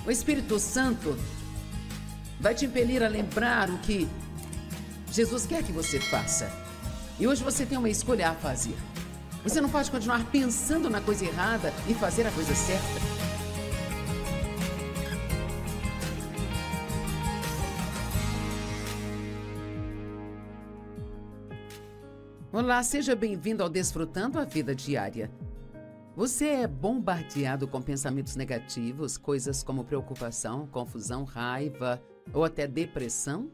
O Espírito Santo vai te impelir a lembrar o que Jesus quer que você faça. E hoje você tem uma escolha a fazer. Você não pode continuar pensando na coisa errada e fazer a coisa certa. Olá, seja bem-vindo ao Desfrutando a Vida Diária. Você é bombardeado com pensamentos negativos, coisas como preocupação, confusão, raiva ou até depressão?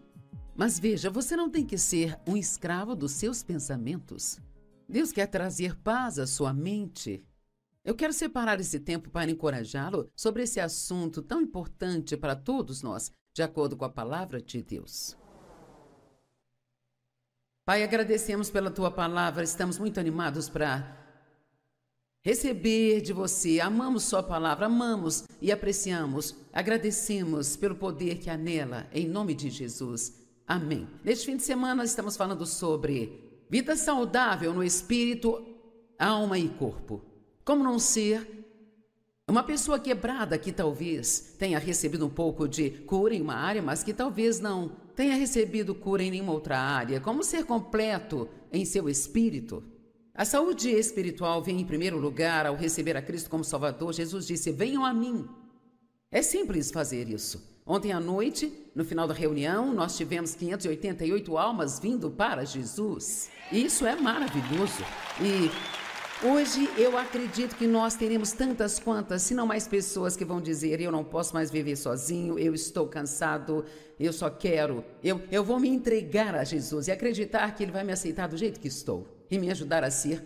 Mas veja, você não tem que ser um escravo dos seus pensamentos. Deus quer trazer paz à sua mente. Eu quero separar esse tempo para encorajá-lo sobre esse assunto tão importante para todos nós, de acordo com a palavra de Deus. Pai, agradecemos pela tua palavra, estamos muito animados para receber de você. Amamos sua palavra, amamos e apreciamos. Agradecemos pelo poder que há nela, em nome de Jesus. Amém. Neste fim de semana estamos falando sobre vida saudável no espírito, alma e corpo. Como não ser uma pessoa quebrada que talvez tenha recebido um pouco de cura em uma área, mas que talvez não tenha recebido cura em nenhuma outra área. Como ser completo em seu espírito? A saúde espiritual vem em primeiro lugar ao receber a Cristo como Salvador. Jesus disse: venham a mim. É simples fazer isso. Ontem à noite, no final da reunião, nós tivemos 588 almas vindo para Jesus. E isso é maravilhoso. E hoje eu acredito que nós teremos tantas quantas, se não mais pessoas que vão dizer: eu não posso mais viver sozinho, eu estou cansado, eu só quero, eu vou me entregar a Jesus e acreditar que Ele vai me aceitar do jeito que estou e me ajudar a ser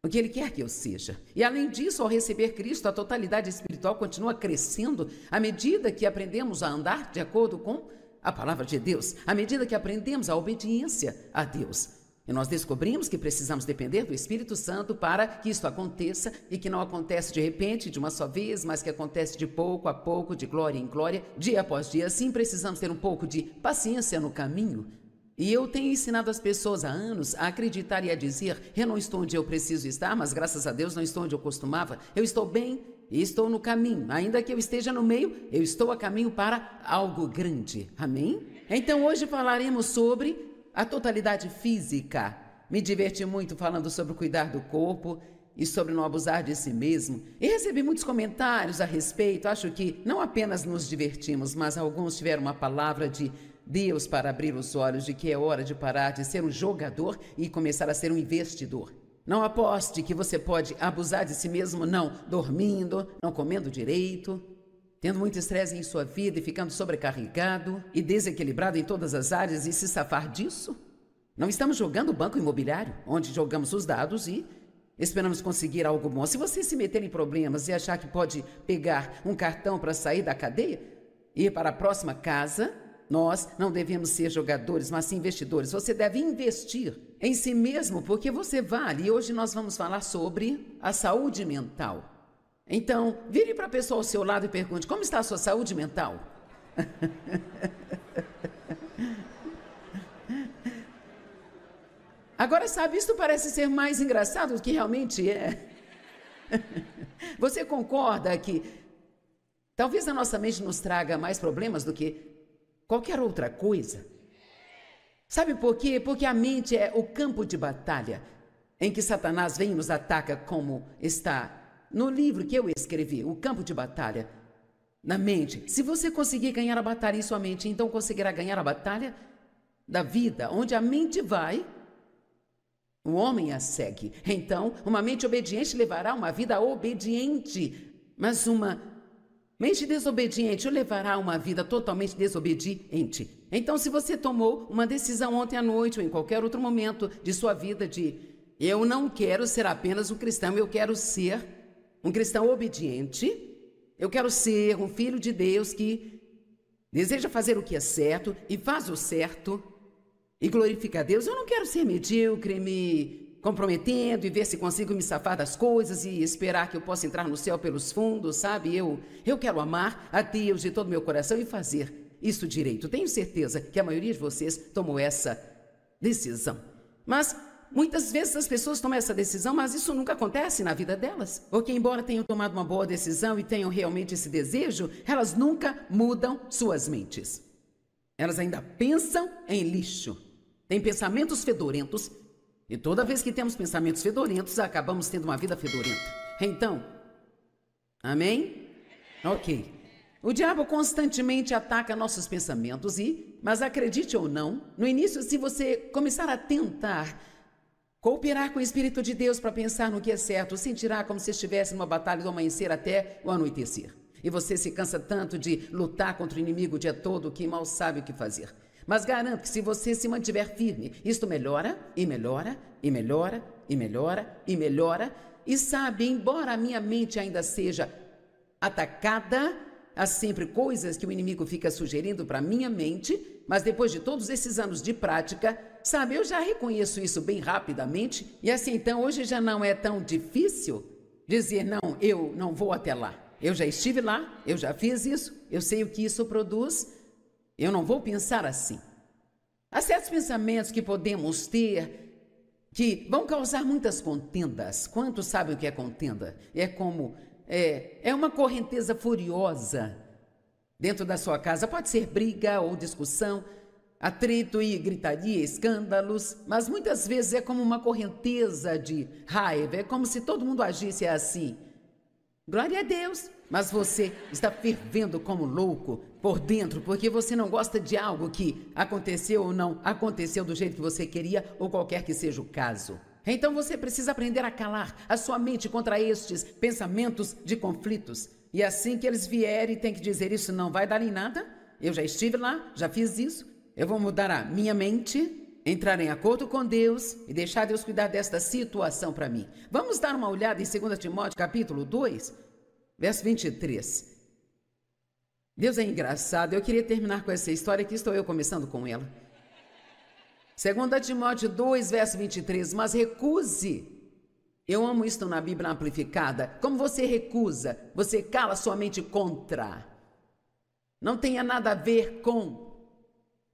o que Ele quer que eu seja. E além disso, ao receber Cristo, a totalidade espiritual continua crescendo à medida que aprendemos a andar de acordo com a palavra de Deus, à medida que aprendemos a obediência a Deus. E nós descobrimos que precisamos depender do Espírito Santo para que isto aconteça e que não acontece de repente, de uma só vez, mas que acontece de pouco a pouco, de glória em glória, dia após dia. Assim, precisamos ter um pouco de paciência no caminho. E eu tenho ensinado as pessoas há anos a acreditar e a dizer: eu não estou onde eu preciso estar, mas graças a Deus não estou onde eu costumava. Eu estou bem e estou no caminho. Ainda que eu esteja no meio, eu estou a caminho para algo grande. Amém? Então hoje falaremos sobre a totalidade física. Me diverti muito falando sobre cuidar do corpo e sobre não abusar de si mesmo. E recebi muitos comentários a respeito. Acho que não apenas nos divertimos, mas alguns tiveram uma palavra de Deus para abrir os olhos de que é hora de parar de ser um jogador e começar a ser um investidor. Não aposte que você pode abusar de si mesmo, não dormindo, não comendo direito, tendo muito estresse em sua vida e ficando sobrecarregado e desequilibrado em todas as áreas e se safar disso. Não estamos jogando banco imobiliário, onde jogamos os dados e esperamos conseguir algo bom. Se você se meter em problemas e achar que pode pegar um cartão para sair da cadeia e ir para a próxima casa, nós não devemos ser jogadores, mas sim investidores. Você deve investir em si mesmo porque você vale. E hoje nós vamos falar sobre a saúde mental. Então, vire para a pessoa ao seu lado e pergunte: como está a sua saúde mental? Agora, sabe, isto parece ser mais engraçado do que realmente é. Você concorda que talvez a nossa mente nos traga mais problemas do que qualquer outra coisa? Sabe por quê? Porque a mente é o campo de batalha em que Satanás vem e nos ataca, como está no livro que eu escrevi, O Campo de Batalha. Na mente. Se você conseguir ganhar a batalha em sua mente, então conseguirá ganhar a batalha da vida. Onde a mente vai, o homem a segue. Então, uma mente obediente levará uma vida obediente. Mas uma mente desobediente o levará a uma vida totalmente desobediente. Então, se você tomou uma decisão ontem à noite ou em qualquer outro momento de sua vida de: eu não quero ser apenas um cristão, eu quero ser um cristão obediente, eu quero ser um filho de Deus que deseja fazer o que é certo e faz o certo e glorifica a Deus. Eu não quero ser medíocre, me comprometendo e ver se consigo me safar das coisas e esperar que eu possa entrar no céu pelos fundos, sabe? Eu quero amar a Deus de todo o meu coração e fazer isso direito. Tenho certeza que a maioria de vocês tomou essa decisão. Mas muitas vezes as pessoas tomam essa decisão, mas isso nunca acontece na vida delas. Porque embora tenham tomado uma boa decisão e tenham realmente esse desejo, elas nunca mudam suas mentes. Elas ainda pensam em lixo. Têm pensamentos fedorentos. E toda vez que temos pensamentos fedorentos, acabamos tendo uma vida fedorenta. Então, amém? Ok. O diabo constantemente ataca nossos pensamentos mas acredite ou não, no início, se você começar a tentar cooperar com o Espírito de Deus para pensar no que é certo, sentirá como se estivesse numa batalha do amanhecer até o anoitecer. E você se cansa tanto de lutar contra o inimigo o dia todo que mal sabe o que fazer. Mas garanto que se você se mantiver firme, isto melhora, e melhora, e melhora, e melhora, e melhora. E sabe, embora a minha mente ainda seja atacada, há sempre coisas que o inimigo fica sugerindo para minha mente, mas depois de todos esses anos de prática, sabe, eu já reconheço isso bem rapidamente. E assim, então, hoje já não é tão difícil dizer, não, eu não vou até lá. Eu já estive lá, eu já fiz isso, eu sei o que isso produz, eu não vou pensar assim. Há certos pensamentos que podemos ter que vão causar muitas contendas. Quantos sabem o que é contenda? É uma correnteza furiosa dentro da sua casa. Pode ser briga ou discussão, atrito e gritaria, escândalos, mas muitas vezes é como uma correnteza de raiva. É como se todo mundo agisse assim. Glória a Deus! Mas você está fervendo como louco por dentro, porque você não gosta de algo que aconteceu ou não aconteceu do jeito que você queria, ou qualquer que seja o caso. Então você precisa aprender a calar a sua mente contra estes pensamentos de conflitos. E assim que eles vierem, tem que dizer, isso não vai dar em nada, eu já estive lá, já fiz isso, eu vou mudar a minha mente, entrar em acordo com Deus e deixar Deus cuidar desta situação para mim. Vamos dar uma olhada em 2 Timóteo capítulo 2, verso 23. Deus é engraçado, eu queria terminar com essa história, que estou eu começando com ela. 2 Timóteo 2, verso 23, mas recuse. Eu amo isto na Bíblia amplificada. Como você recusa, você cala sua mente contra. Não tenha nada a ver com.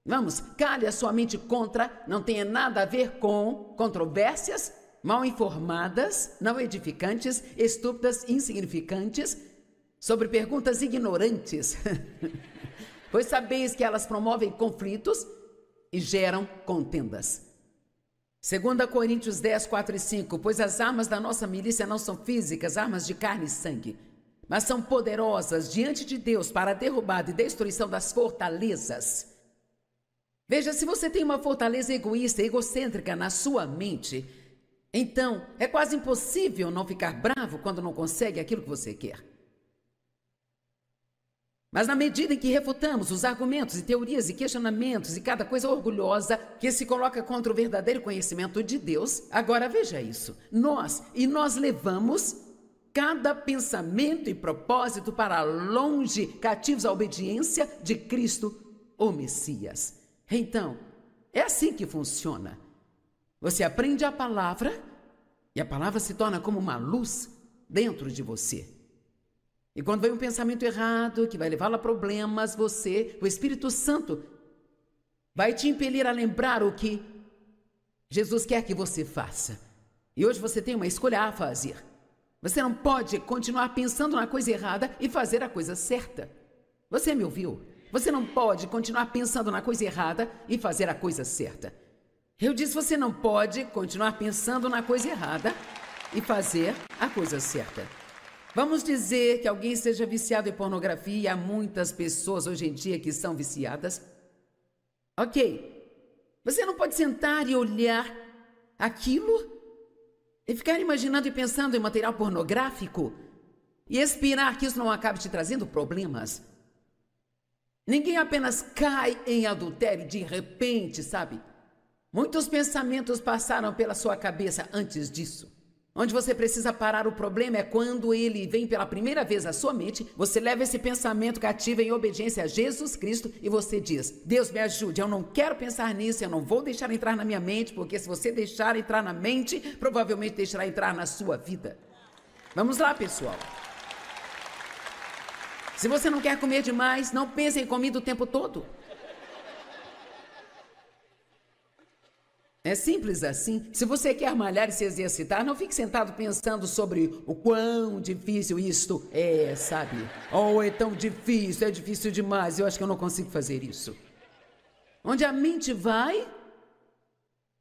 Vamos, cale a sua mente contra, não tenha nada a ver com controvérsias, mal informadas, não edificantes, estúpidas, insignificantes, sobre perguntas ignorantes. Pois sabeis que elas promovem conflitos e geram contendas. 2 Coríntios 10, 4 e 5, pois as armas da nossa milícia não são físicas, armas de carne e sangue, mas são poderosas diante de Deus para a derrubada e destruição das fortalezas. Veja, se você tem uma fortaleza egoísta e egocêntrica na sua mente, então é quase impossível não ficar bravo quando não consegue aquilo que você quer. Mas na medida em que refutamos os argumentos e teorias e questionamentos e cada coisa orgulhosa que se coloca contra o verdadeiro conhecimento de Deus, agora veja isso, nós levamos cada pensamento e propósito para longe, cativos à obediência de Cristo, o Messias. Então, é assim que funciona. Você aprende a palavra e a palavra se torna como uma luz dentro de você. E quando vem um pensamento errado, que vai levá-lo a problemas, o Espírito Santo, vai te impelir a lembrar o que Jesus quer que você faça. E hoje você tem uma escolha a fazer. Você não pode continuar pensando na coisa errada e fazer a coisa certa. Você me ouviu? Você não pode continuar pensando na coisa errada e fazer a coisa certa. Eu disse, você não pode continuar pensando na coisa errada e fazer a coisa certa. Vamos dizer que alguém seja viciado em pornografia, e há muitas pessoas hoje em dia que são viciadas. Ok, você não pode sentar e olhar aquilo e ficar imaginando e pensando em material pornográfico e esperar que isso não acabe te trazendo problemas. Ninguém apenas cai em adultério de repente, sabe? Muitos pensamentos passaram pela sua cabeça antes disso. Onde você precisa parar o problema é quando ele vem pela primeira vez à sua mente, você leva esse pensamento cativo em obediência a Jesus Cristo e você diz, Deus me ajude, eu não quero pensar nisso, eu não vou deixar entrar na minha mente, porque se você deixar entrar na mente, provavelmente deixará entrar na sua vida. Vamos lá, pessoal. Se você não quer comer demais, não pense em comida o tempo todo. É simples assim. Se você quer malhar e se exercitar, não fique sentado pensando sobre o quão difícil isto é, sabe? Oh, é tão difícil, é difícil demais, eu acho que eu não consigo fazer isso. Onde a mente vai,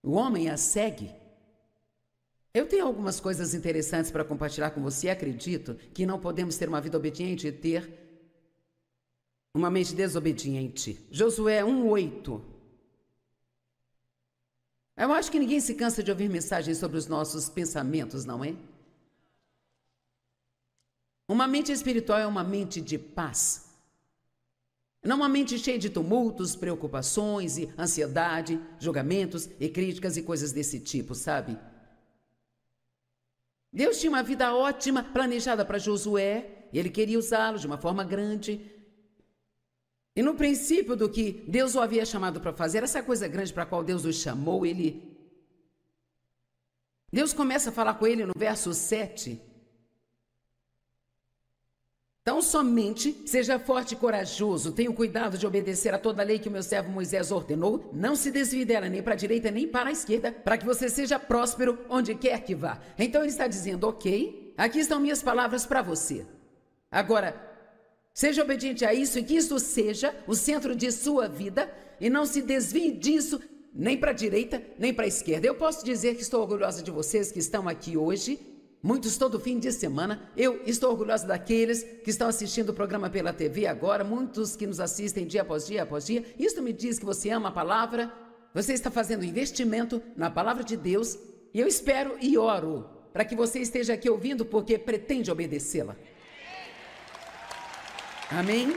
o homem a segue. Eu tenho algumas coisas interessantes para compartilhar com você. Acredito que não podemos ter uma vida obediente e ter uma mente desobediente. Josué 1:8. Eu acho que ninguém se cansa de ouvir mensagens sobre os nossos pensamentos, não é? Uma mente espiritual é uma mente de paz. Não uma mente cheia de tumultos, preocupações e ansiedade, julgamentos e críticas e coisas desse tipo, sabe? Deus tinha uma vida ótima planejada para Josué e ele queria usá-lo de uma forma grande. E no princípio do que Deus o havia chamado para fazer, essa coisa grande para a qual Deus o chamou, Deus começa a falar com ele no verso 7. Então, somente seja forte e corajoso, tenha o cuidado de obedecer a toda a lei que o meu servo Moisés ordenou, não se desvie dela nem para a direita nem para a esquerda, para que você seja próspero onde quer que vá. Então ele está dizendo, ok, aqui estão minhas palavras para você. Agora, seja obediente a isso e que isso seja o centro de sua vida e não se desvie disso nem para a direita nem para a esquerda. Eu posso dizer que estou orgulhosa de vocês que estão aqui hoje, muitos todo fim de semana. Eu estou orgulhosa daqueles que estão assistindo o programa pela TV agora, muitos que nos assistem dia após dia após dia. Isso me diz que você ama a palavra, você está fazendo investimento na palavra de Deus e eu espero e oro para que você esteja aqui ouvindo porque pretende obedecê-la. Amém?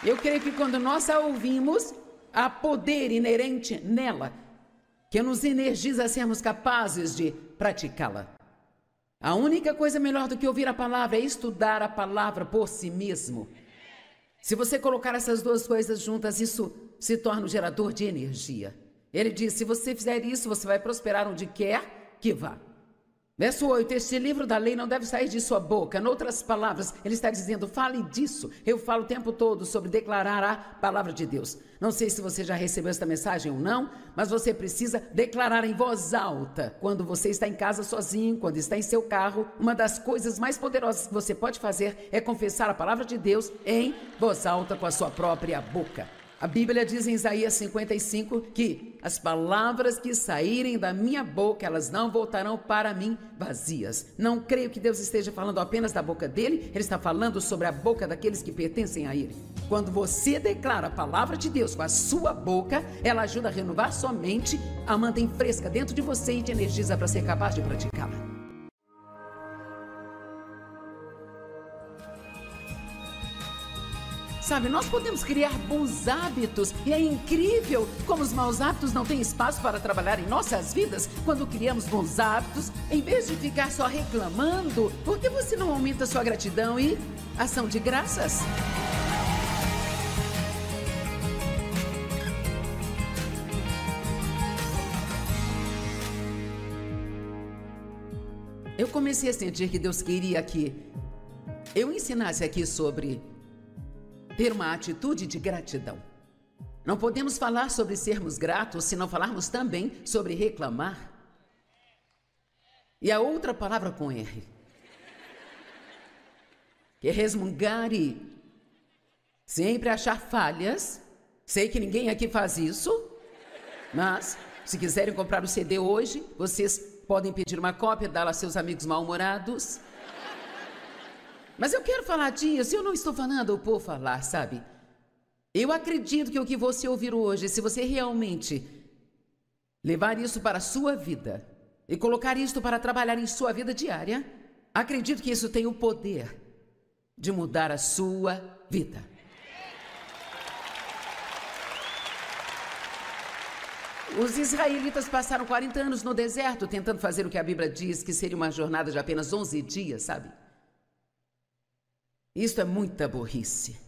Eu creio que quando nós a ouvimos, há poder inerente nela que nos energiza a sermos capazes de praticá-la. A única coisa melhor do que ouvir a palavra é estudar a palavra por si mesmo. Se você colocar essas duas coisas juntas, isso se torna um gerador de energia. Ele diz, se você fizer isso, você vai prosperar onde quer que vá. Verso 8, este livro da lei não deve sair de sua boca. Em outras palavras, ele está dizendo, fale disso. Eu falo o tempo todo sobre declarar a palavra de Deus. Não sei se você já recebeu esta mensagem ou não, mas você precisa declarar em voz alta. Quando você está em casa sozinho, quando está em seu carro, uma das coisas mais poderosas que você pode fazer é confessar a palavra de Deus em voz alta com a sua própria boca. A Bíblia diz em Isaías 55 que as palavras que saírem da minha boca, elas não voltarão para mim vazias. Não creio que Deus esteja falando apenas da boca dele, ele está falando sobre a boca daqueles que pertencem a ele. Quando você declara a palavra de Deus com a sua boca, ela ajuda a renovar sua mente, a mantém fresca dentro de você e te energiza para ser capaz de praticá-la. Sabe, nós podemos criar bons hábitos e é incrível como os maus hábitos não têm espaço para trabalhar em nossas vidas. Quando criamos bons hábitos, em vez de ficar só reclamando, por que você não aumenta sua gratidão e ação de graças? Eu comecei a sentir que Deus queria que eu ensinasse aqui sobre ter uma atitude de gratidão. Não podemos falar sobre sermos gratos se não falarmos também sobre reclamar. E a outra palavra com R, que é resmungar e sempre achar falhas. Sei que ninguém aqui faz isso, mas se quiserem comprar o CD hoje, vocês podem pedir uma cópia, dá-la a seus amigos mal-humorados. Mas eu quero falar disso, eu não estou falando por falar, sabe? Eu acredito que o que você ouvir hoje, se você realmente levar isso para a sua vida e colocar isso para trabalhar em sua vida diária, acredito que isso tem o poder de mudar a sua vida. Os israelitas passaram 40 anos no deserto tentando fazer o que a Bíblia diz que seria uma jornada de apenas 11 dias, sabe? Isso é muita burrice.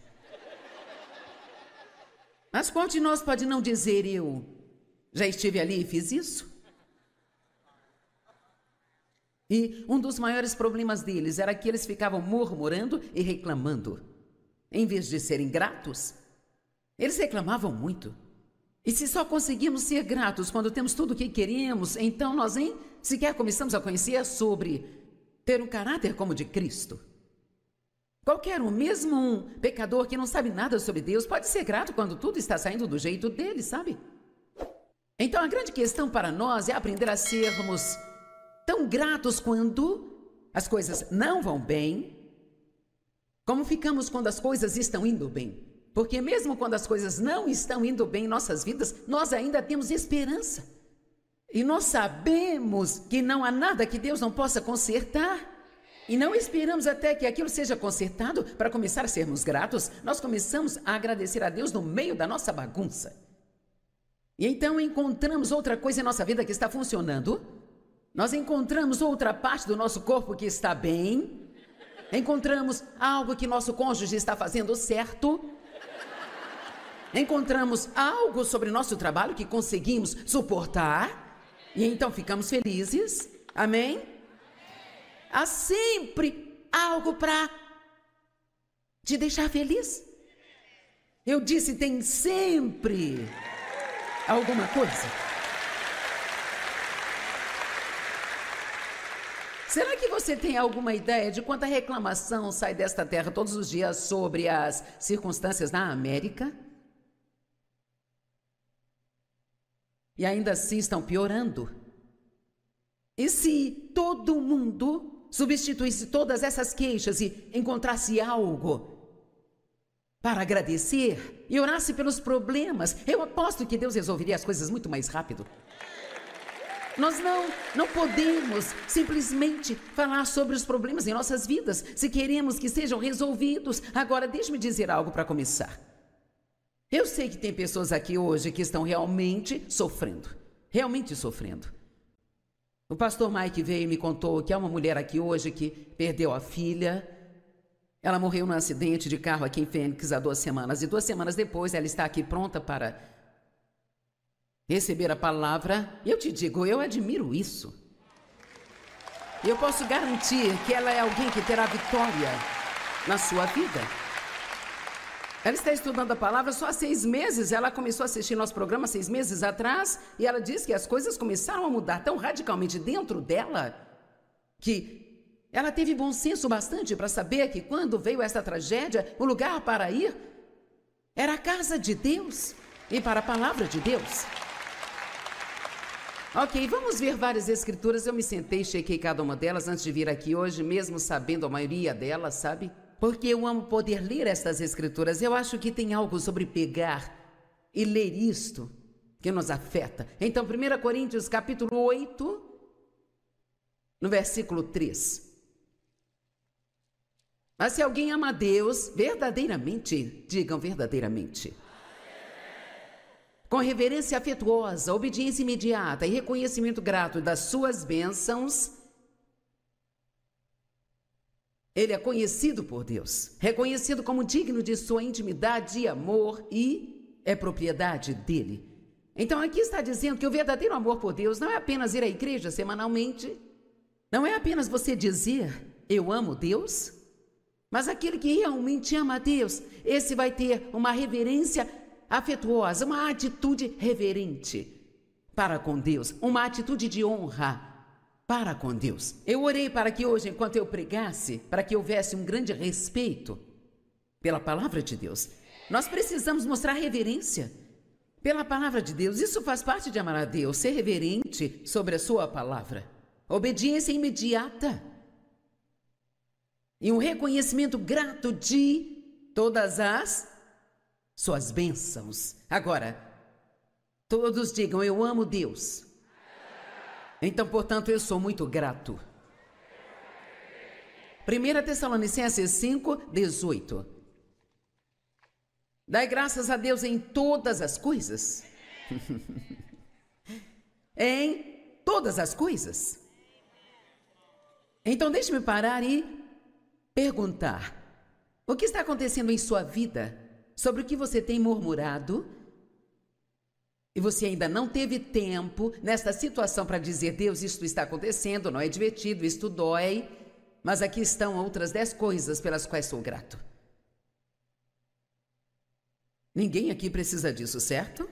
Mas qual de nós pode não dizer, eu já estive ali e fiz isso? E um dos maiores problemas deles era que eles ficavam murmurando e reclamando. Em vez de serem gratos, eles reclamavam muito. E se só conseguimos ser gratos quando temos tudo o que queremos, então nós nem sequer começamos a conhecer sobre ter um caráter como o de Cristo. Qualquer um, mesmo um pecador que não sabe nada sobre Deus, pode ser grato quando tudo está saindo do jeito dele, sabe? Então a grande questão para nós é aprender a sermos tão gratos quando as coisas não vão bem, como ficamos quando as coisas estão indo bem. Porque mesmo quando as coisas não estão indo bem em nossas vidas, nós ainda temos esperança. E nós sabemos que não há nada que Deus não possa consertar. E não esperamos até que aquilo seja consertado para começar a sermos gratos. Nós começamos a agradecer a Deus no meio da nossa bagunça. E então encontramos outra coisa em nossa vida que está funcionando. Nós encontramos outra parte do nosso corpo que está bem. Encontramos algo que nosso cônjuge está fazendo certo. Encontramos algo sobre nosso trabalho que conseguimos suportar. E então ficamos felizes. Amém? Há sempre algo para te deixar feliz. Eu disse, tem sempre alguma coisa. Será que você tem alguma ideia de quanta reclamação sai desta terra todos os dias sobre as circunstâncias na América? E ainda assim estão piorando. E se todo mundo substituísse todas essas queixas e encontrasse algo para agradecer e orasse pelos problemas, eu aposto que Deus resolveria as coisas muito mais rápido. Nós não podemos simplesmente falar sobre os problemas em nossas vidas se queremos que sejam resolvidos. Agora, deixe-me dizer algo para começar. Eu sei que tem pessoas aqui hoje que estão realmente sofrendo. O pastor Mike veio e me contou que há uma mulher aqui hoje que perdeu a filha. Ela morreu num acidente de carro aqui em Fênix há 2 semanas. E 2 semanas depois ela está aqui pronta para receber a palavra. E eu te digo, eu admiro isso. E eu posso garantir que ela é alguém que terá vitória na sua vida. Ela está estudando a palavra só há 6 meses. Ela começou a assistir nosso programa 6 meses atrás. E ela diz que as coisas começaram a mudar tão radicalmente dentro dela que ela teve bom senso bastante para saber que quando veio essa tragédia, o lugar para ir era a casa de Deus e para a palavra de Deus. Ok, vamos ver várias escrituras. Eu me sentei e chequei cada uma delas antes de vir aqui hoje, mesmo sabendo a maioria delas, sabe? Porque eu amo poder ler estas escrituras. Eu acho que tem algo sobre pegar e ler isto que nos afeta. Então, 1 Coríntios capítulo 8, no versículo 3. Mas se alguém ama a Deus verdadeiramente, digam verdadeiramente, com reverência afetuosa, obediência imediata e reconhecimento grato das suas bênçãos, ele é conhecido por Deus, reconhecido como digno de sua intimidade e amor e é propriedade dele. Então aqui está dizendo que o verdadeiro amor por Deus não é apenas ir à igreja semanalmente, não é apenas você dizer, eu amo Deus, mas aquele que realmente ama a Deus, esse vai ter uma reverência afetuosa, uma atitude reverente para com Deus, uma atitude de honra para com Deus. Eu orei para que hoje, enquanto eu pregasse, para que houvesse um grande respeito pela palavra de Deus. Nós precisamos mostrar reverência pela palavra de Deus. Isso faz parte de amar a Deus, ser reverente sobre a sua palavra. Obediência imediata. E um reconhecimento grato de todas as suas bênçãos. Agora, todos digam, eu amo Deus. Então, portanto, eu sou muito grato. 1 Tessalonicenses 5, 18. Dai graças a Deus em todas as coisas. Em todas as coisas. Então, deixe-me parar e perguntar. O que está acontecendo em sua vida? Sobre o que você tem murmurado? E você ainda não teve tempo nesta situação para dizer, Deus, isto está acontecendo, não é divertido, isto dói, mas aqui estão outras 10 coisas pelas quais sou grato. Ninguém aqui precisa disso, certo?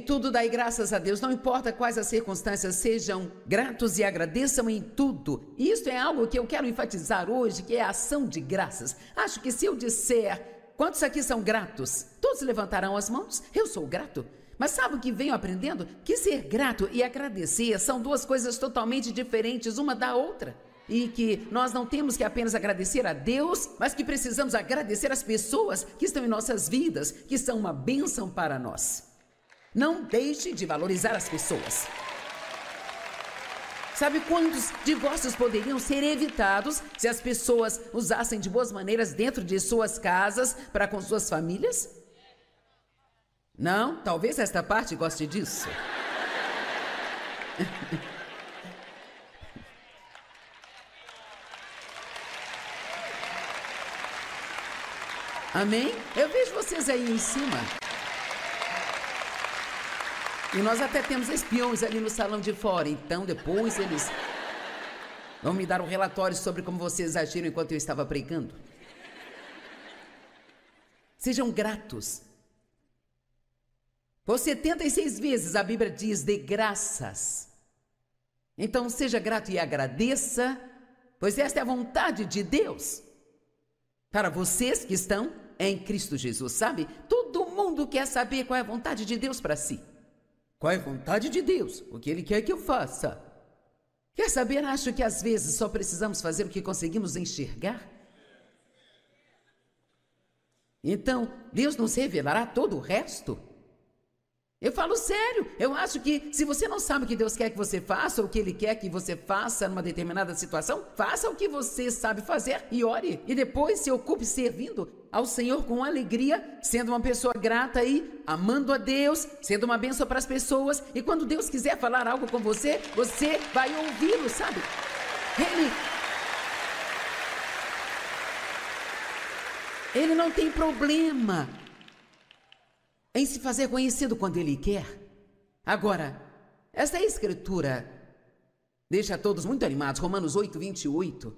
tudo dai graças a Deus, não importa quais as circunstâncias, sejam gratos e agradeçam em tudo. E isso é algo que eu quero enfatizar hoje, que é a ação de graças. Acho que se eu disser, quantos aqui são gratos? Todos levantarão as mãos, eu sou grato. Mas sabe o que venho aprendendo? Que ser grato e agradecer são duas coisas totalmente diferentes uma da outra. E que nós não temos que apenas agradecer a Deus, mas que precisamos agradecer as pessoas que estão em nossas vidas, que são uma bênção para nós. Não deixe de valorizar as pessoas. Sabe quantos divórcios poderiam ser evitados se as pessoas usassem de boas maneiras dentro de suas casas para com suas famílias? Não? Talvez esta parte goste disso. Amém? Eu vejo vocês aí em cima. E nós até temos espiões ali no salão de fora. Então depois eles vão me dar um relatório sobre como vocês agiram enquanto eu estava pregando. Sejam gratos. Por 76 vezes a Bíblia diz de graças. Então seja grato e agradeça, pois esta é a vontade de Deus. Para vocês que estão em Cristo Jesus, sabe? Todo mundo quer saber qual é a vontade de Deus para si. Qual é a vontade de Deus? O que Ele quer que eu faça? Quer saber? Acho que às vezes só precisamos fazer o que conseguimos enxergar. Então, Deus nos revelará todo o resto. Eu falo sério, eu acho que se você não sabe o que Deus quer que você faça, ou o que Ele quer que você faça numa determinada situação, faça o que você sabe fazer e ore. E depois se ocupe servindo ao Senhor com alegria, sendo uma pessoa grata e amando a Deus, sendo uma bênção para as pessoas. E quando Deus quiser falar algo com você, você vai ouvi-lo, sabe? Ele não tem problema em se fazer conhecido quando Ele quer. Agora, essa escritura deixa todos muito animados. Romanos 8, 28.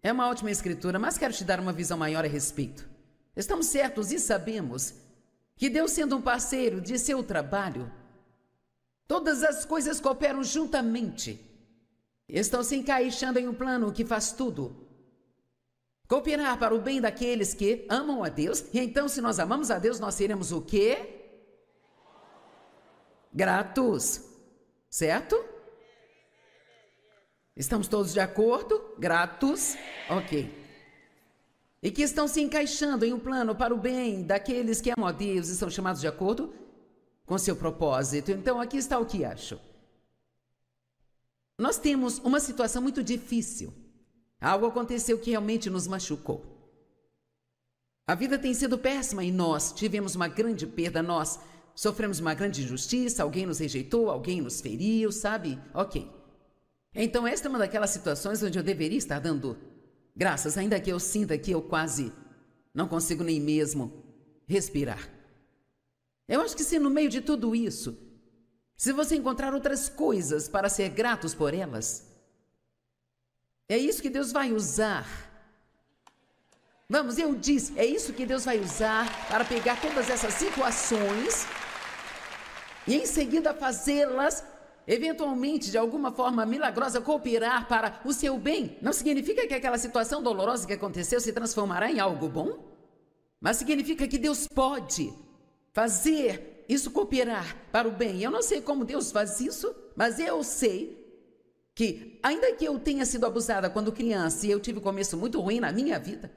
É uma ótima escritura, mas quero te dar uma visão maior a respeito. Estamos certos e sabemos que Deus, sendo um parceiro de seu trabalho, todas as coisas cooperam juntamente. Estão se encaixando em um plano que faz tudo cooperar para o bem daqueles que amam a Deus. E então, se nós amamos a Deus, nós seremos o quê? Gratos, certo? Estamos todos de acordo? Gratos? Ok. E que estão se encaixando em um plano para o bem daqueles que amam a Deus e são chamados de acordo com seu propósito. Então, aqui está o que acho. Nós temos uma situação muito difícil. Algo aconteceu que realmente nos machucou. A vida tem sido péssima e nós tivemos uma grande perda, nós sofremos uma grande injustiça, alguém nos rejeitou, alguém nos feriu, sabe? Ok. Então esta é uma daquelas situações onde eu deveria estar dando graças, ainda que eu sinta que eu quase não consigo nem mesmo respirar. Eu acho que se no meio de tudo isso, se você encontrar outras coisas para ser gratos por elas, é isso que Deus vai usar. Vamos, eu disse, é isso que Deus vai usar para pegar todas essas situações e em seguida fazê-las, eventualmente, de alguma forma milagrosa, cooperar para o seu bem. Não significa que aquela situação dolorosa que aconteceu se transformará em algo bom, mas significa que Deus pode fazer isso cooperar para o bem. Eu não sei como Deus faz isso, mas eu sei que, ainda que eu tenha sido abusada quando criança e eu tive um começo muito ruim na minha vida,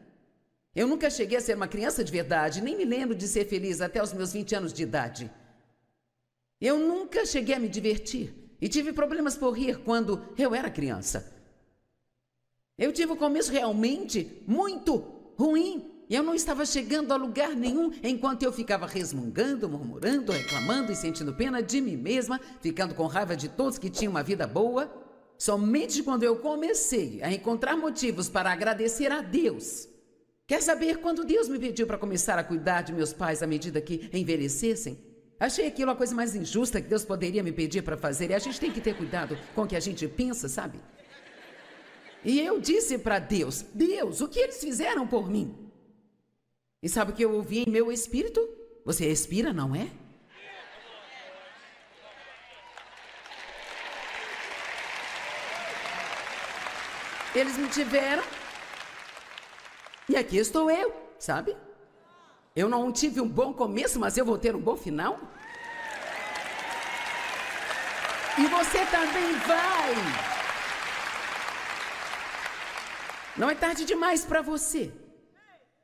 eu nunca cheguei a ser uma criança de verdade, nem me lembro de ser feliz até os meus 20 anos de idade. Eu nunca cheguei a me divertir e tive problemas por rir quando eu era criança. Eu tive um começo realmente muito ruim e eu não estava chegando a lugar nenhum enquanto eu ficava resmungando, murmurando, reclamando e sentindo pena de mim mesma, ficando com raiva de todos que tinham uma vida boa. Somente quando eu comecei a encontrar motivos para agradecer a Deus. Quer saber, quando Deus me pediu para começar a cuidar de meus pais à medida que envelhecessem, achei aquilo a coisa mais injusta que Deus poderia me pedir para fazer. E a gente tem que ter cuidado com o que a gente pensa, sabe? E eu disse para Deus, Deus, o que eles fizeram por mim? E sabe o que eu ouvi em meu espírito? Você respira, não é? Eles me tiveram. E aqui estou eu, sabe? Eu não tive um bom começo, mas eu vou ter um bom final. E você também vai. Não é tarde demais para você.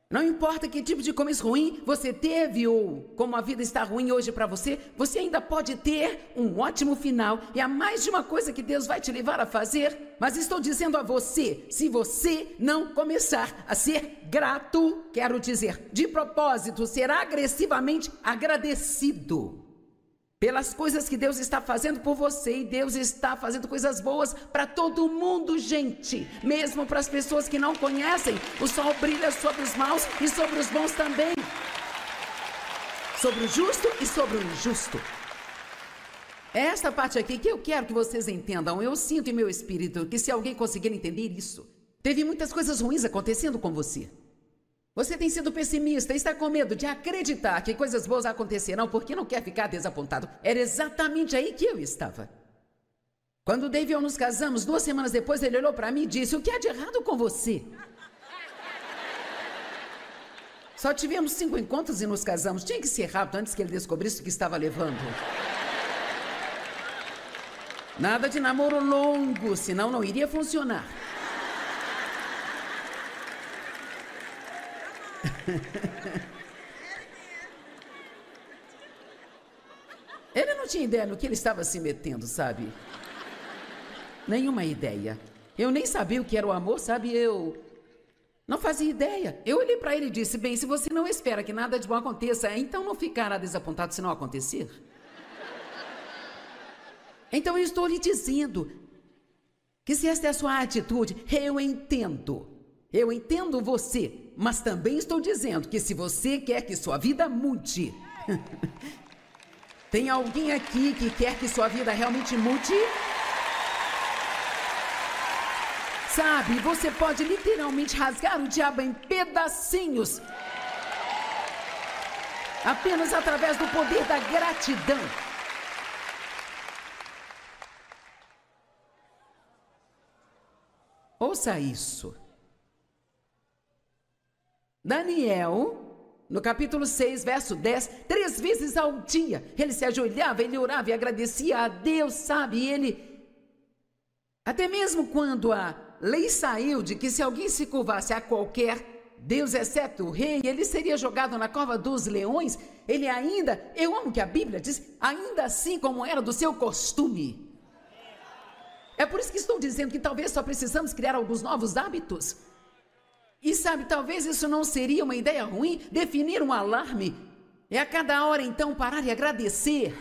Não importa que tipo de começo ruim você teve ou como a vida está ruim hoje para você, você ainda pode ter um ótimo final. E há mais de uma coisa que Deus vai te levar a fazer. Mas estou dizendo a você, se você não começar a ser grato, quero dizer, de propósito, ser agressivamente agradecido pelas coisas que Deus está fazendo por você. E Deus está fazendo coisas boas para todo mundo, gente. Mesmo para as pessoas que não conhecem, o sol brilha sobre os maus e sobre os bons também. Sobre o justo e sobre o injusto. É esta parte aqui que eu quero que vocês entendam. Eu sinto em meu espírito que se alguém conseguir entender isso, teve muitas coisas ruins acontecendo com você. Você tem sido pessimista e está com medo de acreditar que coisas boas acontecerão porque não quer ficar desapontado. Era exatamente aí que eu estava. Quando o Dave e eu nos casamos, 2 semanas depois ele olhou para mim e disse: "O que há de errado com você?" Só tivemos 5 encontros e nos casamos. Tinha que ser rápido antes que ele descobrisse o que estava levando. Nada de namoro longo, senão não iria funcionar. Ele não tinha ideia no que ele estava se metendo, sabe? Nenhuma ideia. Eu nem sabia o que era o amor, sabe? Eu não fazia ideia. Eu olhei para ele e disse: "Bem, se você não espera que nada de bom aconteça, então não ficará desapontado se não acontecer." Então eu estou lhe dizendo que se esta é a sua atitude, eu entendo. Eu entendo você. Mas também estou dizendo que se você quer que sua vida mude, tem alguém aqui que quer que sua vida realmente mude? Sabe, você pode literalmente rasgar o diabo em pedacinhos, apenas através do poder da gratidão. Ouça isso. Daniel, no capítulo 6, verso 10, 3 vezes ao dia, ele se ajoelhava, ele orava e agradecia a Deus, sabe? E ele, até mesmo quando a lei saiu de que se alguém se curvasse a qualquer Deus, exceto o rei, ele seria jogado na cova dos leões, ele ainda, eu amo que a Bíblia diz, ainda assim como era do seu costume. É por isso que estou dizendo que talvez só precisamos criar alguns novos hábitos. E sabe, talvez isso não seria uma ideia ruim, definir um alarme. É a cada hora, então, parar e agradecer.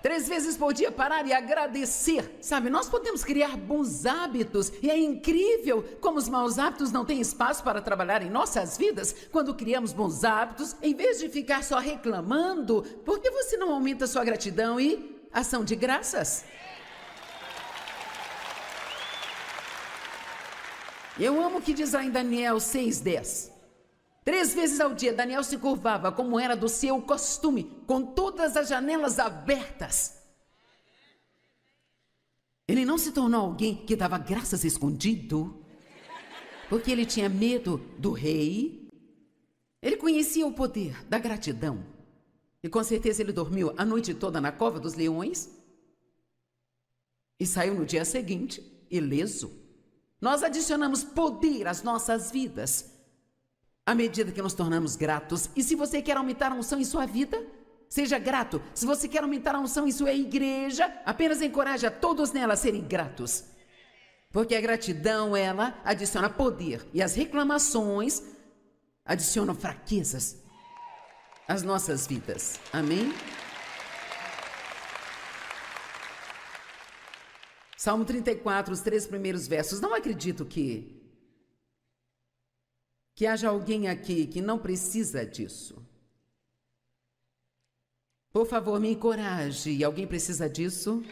3 vezes por dia, parar e agradecer. Sabe, nós podemos criar bons hábitos. E é incrível como os maus hábitos não têm espaço para trabalhar em nossas vidas. Quando criamos bons hábitos, em vez de ficar só reclamando, por que você não aumenta sua gratidão e ação de graças? Eu amo o que diz lá em Daniel 6:10. 3 vezes ao dia, Daniel se curvava, como era do seu costume, com todas as janelas abertas. Ele não se tornou alguém que dava graças escondido, porque ele tinha medo do rei. Ele conhecia o poder da gratidão. E com certeza ele dormiu a noite toda na cova dos leões e saiu no dia seguinte, ileso. Nós adicionamos poder às nossas vidas à medida que nos tornamos gratos. E se você quer aumentar a unção em sua vida, seja grato. Se você quer aumentar a unção em sua igreja, apenas encoraje a todos nela a serem gratos. Porque a gratidão, ela adiciona poder. E as reclamações adicionam fraquezas às nossas vidas. Amém? Salmo 34, os 3 primeiros versos. Não acredito que haja alguém aqui que não precisa disso. Por favor, me encoraje. Alguém precisa disso?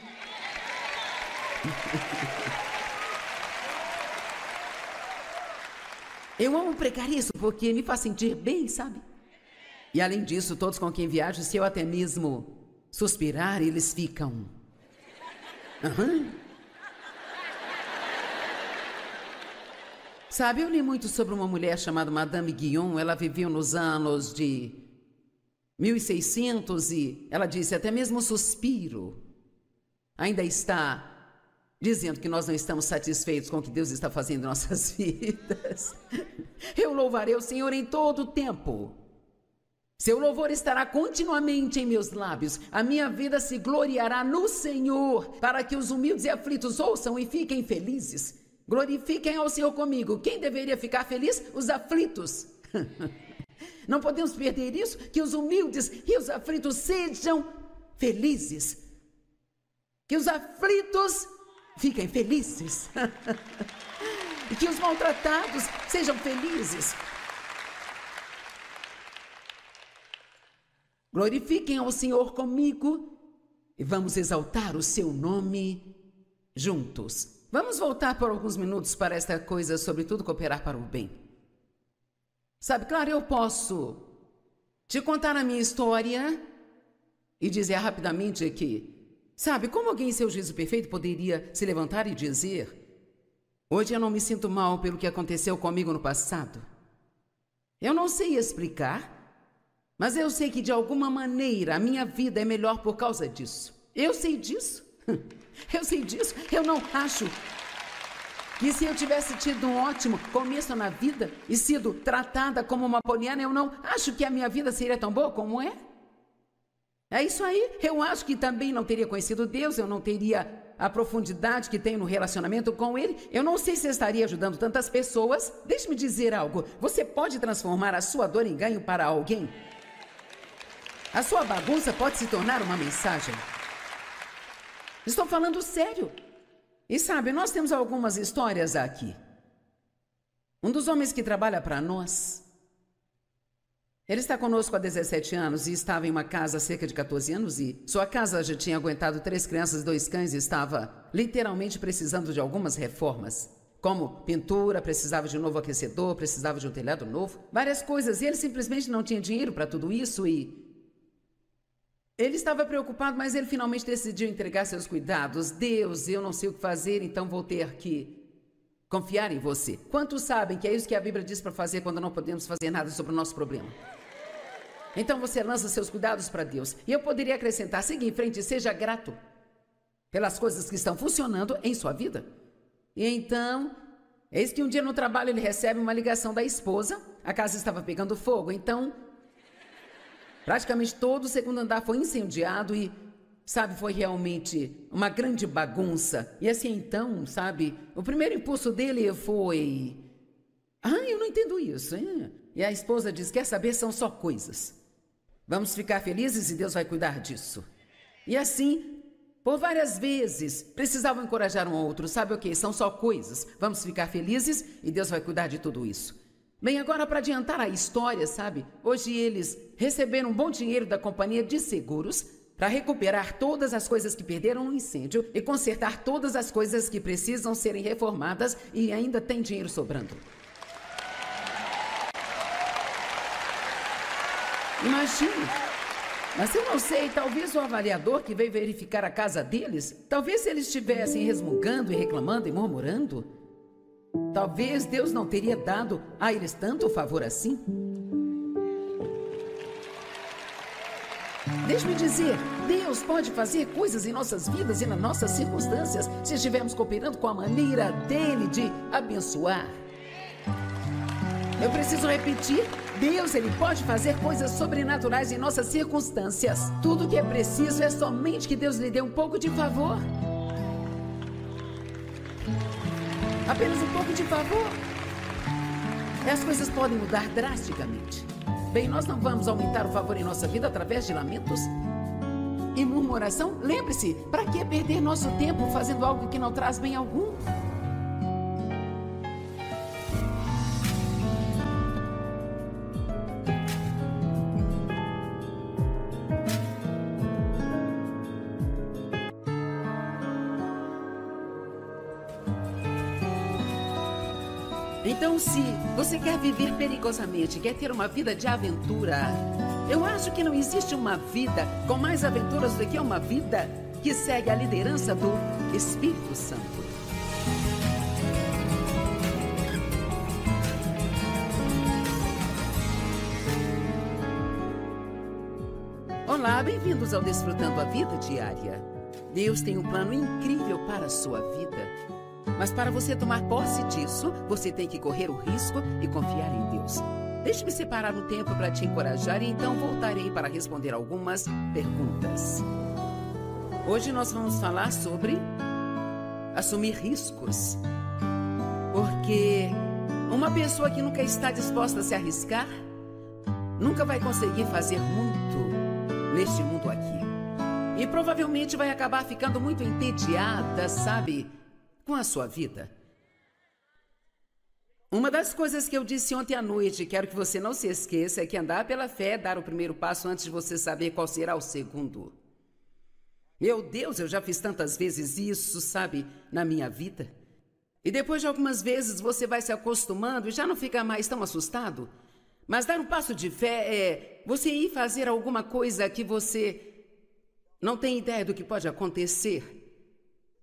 Eu amo pregar isso porque me faz sentir bem, sabe? E além disso, todos com quem viajo, se eu até mesmo suspirar, eles ficam... Sabe, eu li muito sobre uma mulher chamada Madame Guyon. Ela viveu nos anos de 1600 e ela disse, até mesmo o suspiro ainda está dizendo que nós não estamos satisfeitos com o que Deus está fazendo em nossas vidas. Eu louvarei o Senhor em todo o tempo. Seu louvor estará continuamente em meus lábios. A minha vida se gloriará no Senhor, para que os humildes e aflitos ouçam e fiquem felizes. Glorifiquem ao Senhor comigo. Quem deveria ficar feliz? Os aflitos. Não podemos perder isso, que os humildes e os aflitos sejam felizes. Que os aflitos fiquem felizes. E que os maltratados sejam felizes. Glorifiquem ao Senhor comigo e vamos exaltar o seu nome juntos. Vamos voltar por alguns minutos para esta coisa sobre tudo cooperar para o bem. Sabe, claro, eu posso te contar a minha história e dizer rapidamente que, sabe, como alguém em seu juízo perfeito poderia se levantar e dizer: hoje eu não me sinto mal pelo que aconteceu comigo no passado. Eu não sei explicar, mas eu sei que de alguma maneira a minha vida é melhor por causa disso. Eu sei disso. Eu sei disso. Eu não acho que se eu tivesse tido um ótimo começo na vida e sido tratada como uma poliana, eu não acho que a minha vida seria tão boa como é. É isso aí. Eu acho que também não teria conhecido Deus, eu não teria a profundidade que tenho no relacionamento com Ele. Eu não sei se eu estaria ajudando tantas pessoas. Deixe-me dizer algo. Você pode transformar a sua dor em ganho para alguém. A sua bagunça pode se tornar uma mensagem. Estou falando sério. E sabe, nós temos algumas histórias aqui. Um dos homens que trabalha para nós, ele está conosco há 17 anos e estava em uma casa há cerca de 14 anos e sua casa já tinha aguentado 3 crianças e 2 cães e estava literalmente precisando de algumas reformas. Como pintura, precisava de um novo aquecedor, precisava de um telhado novo, várias coisas. E ele simplesmente não tinha dinheiro para tudo isso e ele estava preocupado, mas ele finalmente decidiu entregar seus cuidados. Deus, eu não sei o que fazer, então vou ter que confiar em você. Quantos sabem que é isso que a Bíblia diz para fazer quando não podemos fazer nada sobre o nosso problema? Então você lança seus cuidados para Deus. E eu poderia acrescentar, siga em frente e seja grato pelas coisas que estão funcionando em sua vida. E então, eis que um dia no trabalho ele recebe uma ligação da esposa. A casa estava pegando fogo, então praticamente todo o segundo andar foi incendiado e, sabe, foi realmente uma grande bagunça. E assim, então, sabe, o primeiro impulso dele foi: eu não entendo isso, hein? E a esposa diz: quer saber, são só coisas. Vamos ficar felizes e Deus vai cuidar disso. E assim, por várias vezes, precisavam encorajar um ao outro. Sabe o que? São só coisas. Vamos ficar felizes e Deus vai cuidar de tudo isso. Bem, agora para adiantar a história, sabe? Hoje eles receberam um bom dinheiro da companhia de seguros para recuperar todas as coisas que perderam no incêndio e consertar todas as coisas que precisam serem reformadas e ainda tem dinheiro sobrando. Imagine. Mas eu não sei, talvez o avaliador que veio verificar a casa deles, talvez eles estivessem resmungando e reclamando e murmurando. Talvez Deus não teria dado a eles tanto favor assim. Deixe-me dizer, Deus pode fazer coisas em nossas vidas e nas nossas circunstâncias se estivermos cooperando com a maneira dele de abençoar. Eu preciso repetir, Deus, ele pode fazer coisas sobrenaturais em nossas circunstâncias. Tudo o que é preciso é somente que Deus lhe dê um pouco de favor. Apenas um pouco de favor. E as coisas podem mudar drasticamente. Bem, nós não vamos aumentar o favor em nossa vida através de lamentos e murmuração. Lembre-se, para que perder nosso tempo fazendo algo que não traz bem algum? Então, se você quer viver perigosamente, quer ter uma vida de aventura, eu acho que não existe uma vida com mais aventuras do que uma vida que segue a liderança do Espírito Santo. Olá, bem-vindos ao Desfrutando a Vida Diária. Deus tem um plano incrível para a sua vida. Mas para você tomar posse disso, você tem que correr o risco e confiar em Deus. Deixe-me separar um tempo para te encorajar e então voltarei para responder algumas perguntas. Hoje nós vamos falar sobre assumir riscos. Porque uma pessoa que nunca está disposta a se arriscar, nunca vai conseguir fazer muito neste mundo aqui. E provavelmente vai acabar ficando muito entediada, sabe, com a sua vida. Uma das coisas que eu disse ontem à noite, quero que você não se esqueça, é que andar pela fé é dar o primeiro passo antes de você saber qual será o segundo. Meu Deus, eu já fiz tantas vezes isso, sabe, na minha vida. E depois de algumas vezes você vai se acostumando e já não fica mais tão assustado. Mas dar um passo de fé é você ir fazer alguma coisa que você não tem ideia do que pode acontecer.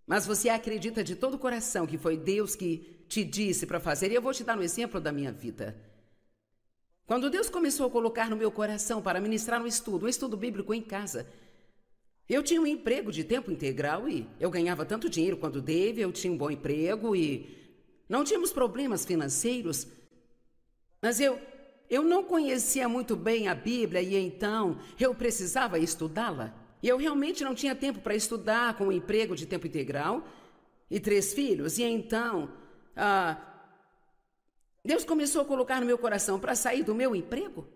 Mas você acredita de todo o coração que foi Deus que te disse para fazer. E eu vou te dar um exemplo da minha vida. Quando Deus começou a colocar no meu coração para ministrar um estudo bíblico em casa, eu tinha um emprego de tempo integral e eu ganhava tanto dinheiro quanto Dave, eu tinha um bom emprego e não tínhamos problemas financeiros. Mas eu não conhecia muito bem a Bíblia e então eu precisava estudá-la. E eu realmente não tinha tempo para estudar com um emprego de tempo integral e 3 filhos. E então, Deus começou a colocar no meu coração para sair do meu emprego.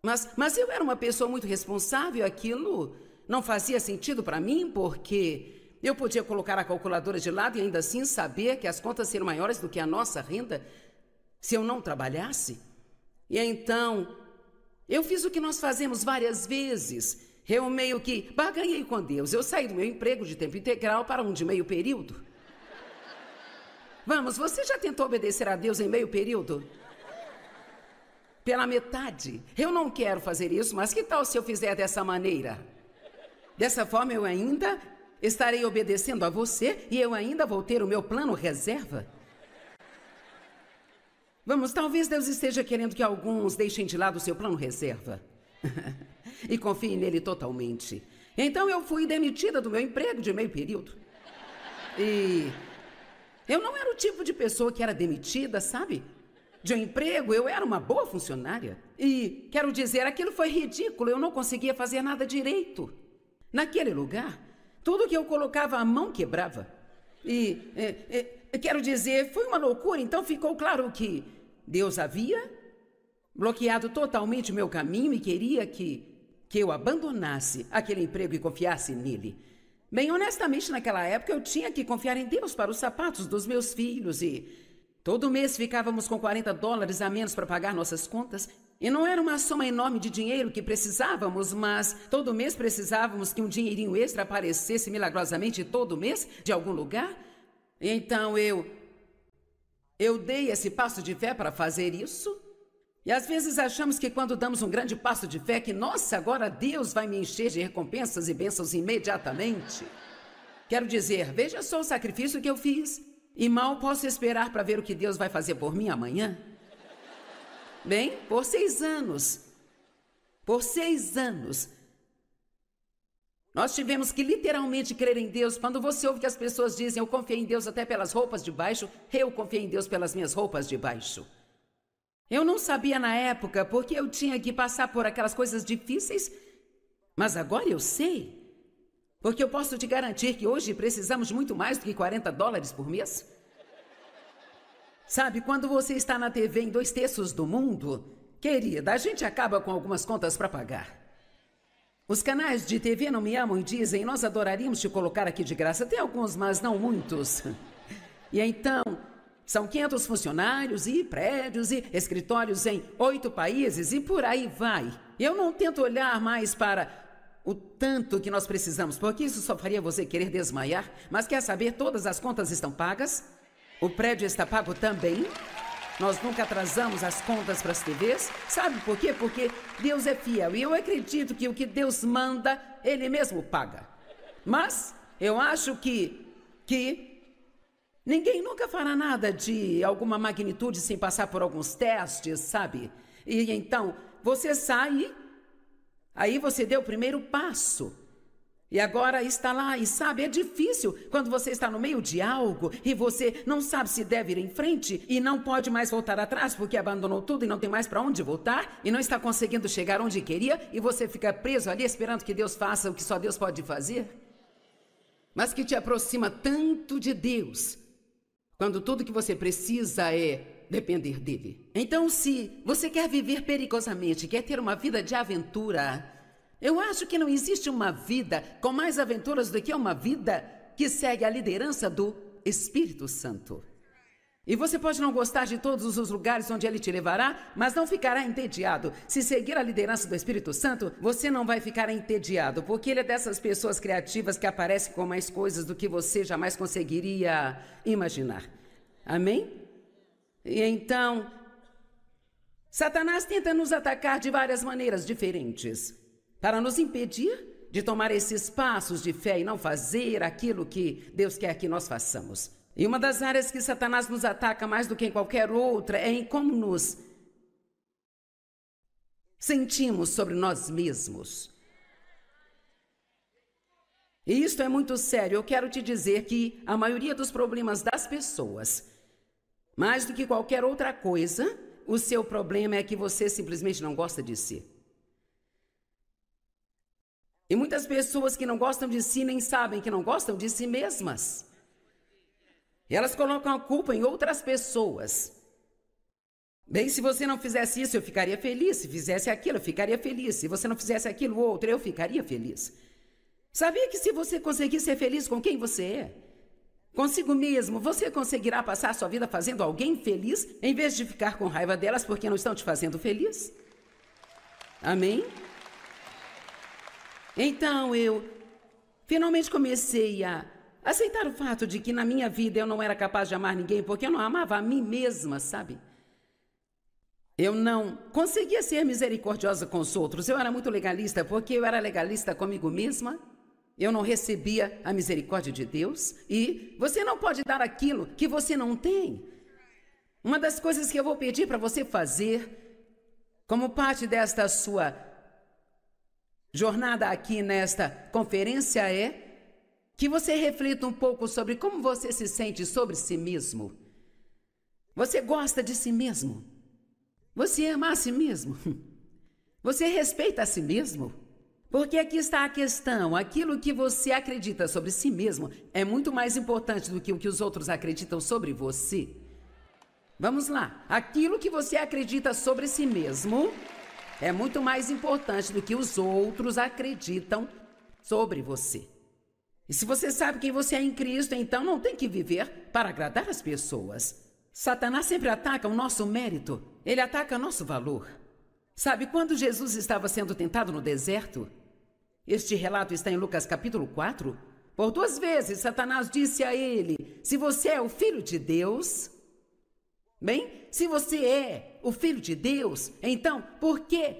Mas eu era uma pessoa muito responsável, aquilo não fazia sentido para mim, porque eu podia colocar a calculadora de lado e ainda assim saber que as contas seriam maiores do que a nossa renda se eu não trabalhasse. E então, eu fiz o que nós fazemos várias vezes. Eu meio que barganhei com Deus. Eu saí do meu emprego de tempo integral para um de meio período. Vamos, você já tentou obedecer a Deus em meio período? Pela metade. Eu não quero fazer isso, mas que tal se eu fizer dessa maneira? Dessa forma eu ainda estarei obedecendo a você e eu ainda vou ter o meu plano reserva. Vamos, talvez Deus esteja querendo que alguns deixem de lado o seu plano reserva e confiem nele totalmente. Então eu fui demitida do meu emprego de meio período. E eu não era o tipo de pessoa que era demitida, sabe? De um emprego, eu era uma boa funcionária. E, quero dizer, aquilo foi ridículo, eu não conseguia fazer nada direito. Naquele lugar, tudo que eu colocava a mão quebrava. Quero dizer, foi uma loucura, então ficou claro que Deus havia bloqueado totalmente o meu caminho e queria que eu abandonasse aquele emprego e confiasse nele. Bem, honestamente, naquela época eu tinha que confiar em Deus para os sapatos dos meus filhos e todo mês ficávamos com $40 a menos para pagar nossas contas. E não era uma soma enorme de dinheiro que precisávamos, mas todo mês precisávamos que um dinheirinho extra aparecesse milagrosamente todo mês de algum lugar. E então eu dei esse passo de fé para fazer isso. E às vezes achamos que quando damos um grande passo de fé, que nossa, agora Deus vai me encher de recompensas e bênçãos imediatamente. Quero dizer, veja só o sacrifício que eu fiz. E mal posso esperar para ver o que Deus vai fazer por mim amanhã. Bem, por 6 anos, nós tivemos que literalmente crer em Deus. Quando você ouve que as pessoas dizem, eu confiei em Deus até pelas roupas de baixo, eu confiei em Deus pelas minhas roupas de baixo. Eu não sabia na época porque eu tinha que passar por aquelas coisas difíceis, mas agora eu sei. Porque eu posso te garantir que hoje precisamos de muito mais do que $40 por mês. Sabe, quando você está na TV em 2/3 do mundo, querida, a gente acaba com algumas contas para pagar. Os canais de TV não me amam e dizem, nós adoraríamos te colocar aqui de graça. Tem alguns, mas não muitos. E então, são 500 funcionários e prédios e escritórios em 8 países e por aí vai. Eu não tento olhar mais para o tanto que nós precisamos, porque isso só faria você querer desmaiar. Mas quer saber, todas as contas estão pagas, o prédio está pago também, nós nunca atrasamos as contas para as TVs. Sabe por quê? Porque Deus é fiel e eu acredito que o que Deus manda, Ele mesmo paga. Mas eu acho que ninguém nunca fará nada de alguma magnitude sem passar por alguns testes, sabe? E então você sai Aí você deu o primeiro passo. E agora está lá, e sabe, é difícil quando você está no meio de algo e você não sabe se deve ir em frente e não pode mais voltar atrás porque abandonou tudo e não tem mais para onde voltar e não está conseguindo chegar onde queria e você fica preso ali esperando que Deus faça o que só Deus pode fazer. Mas que te aproxima tanto de Deus, quando tudo que você precisa é depender dele. Então, se você quer viver perigosamente, quer ter uma vida de aventura, eu acho que não existe uma vida com mais aventuras do que uma vida que segue a liderança do Espírito Santo. E você pode não gostar de todos os lugares onde ele te levará, mas não ficará entediado. Se seguir a liderança do Espírito Santo, você não vai ficar entediado, porque ele é dessas pessoas criativas que aparecem com mais coisas do que você jamais conseguiria imaginar. Amém? E então, Satanás tenta nos atacar de várias maneiras diferentes, para nos impedir de tomar esses passos de fé e não fazer aquilo que Deus quer que nós façamos. E uma das áreas que Satanás nos ataca mais do que em qualquer outra é em como nos sentimos sobre nós mesmos. E isto é muito sério. Eu quero te dizer que a maioria dos problemas das pessoas, mais do que qualquer outra coisa, o seu problema é que você simplesmente não gosta de si. E muitas pessoas que não gostam de si nem sabem que não gostam de si mesmas. E elas colocam a culpa em outras pessoas. Bem, se você não fizesse isso, eu ficaria feliz. Se fizesse aquilo, eu ficaria feliz. Se você não fizesse aquilo outro, eu ficaria feliz. Sabia que se você conseguir ser feliz com quem você é, consigo mesmo, você conseguirá passar sua vida fazendo alguém feliz, em vez de ficar com raiva delas porque não estão te fazendo feliz? Amém? Então eu finalmente comecei a aceitar o fato de que na minha vida eu não era capaz de amar ninguém porque eu não amava a mim mesma, sabe? Eu não conseguia ser misericordiosa com os outros. Eu era muito legalista porque eu era legalista comigo mesma. Eu não recebia a misericórdia de Deus. E você não pode dar aquilo que você não tem. Uma das coisas que eu vou pedir para você fazer, como parte desta sua jornada aqui nesta conferência, é que você reflita um pouco sobre como você se sente sobre si mesmo. Você gosta de si mesmo? Você ama a si mesmo? Você respeita a si mesmo? Porque aqui está a questão. Aquilo que você acredita sobre si mesmo é muito mais importante do que o que os outros acreditam sobre você. Vamos lá. Aquilo que você acredita sobre si mesmo é muito mais importante do que os outros acreditam sobre você. E se você sabe quem você é em Cristo, então não tem que viver para agradar as pessoas. Satanás sempre ataca o nosso mérito. Ele ataca o nosso valor. Sabe, quando Jesus estava sendo tentado no deserto, este relato está em Lucas capítulo 4, por 2 vezes Satanás disse a ele: se você é o Filho de Deus... Bem, se você é o Filho de Deus, então por que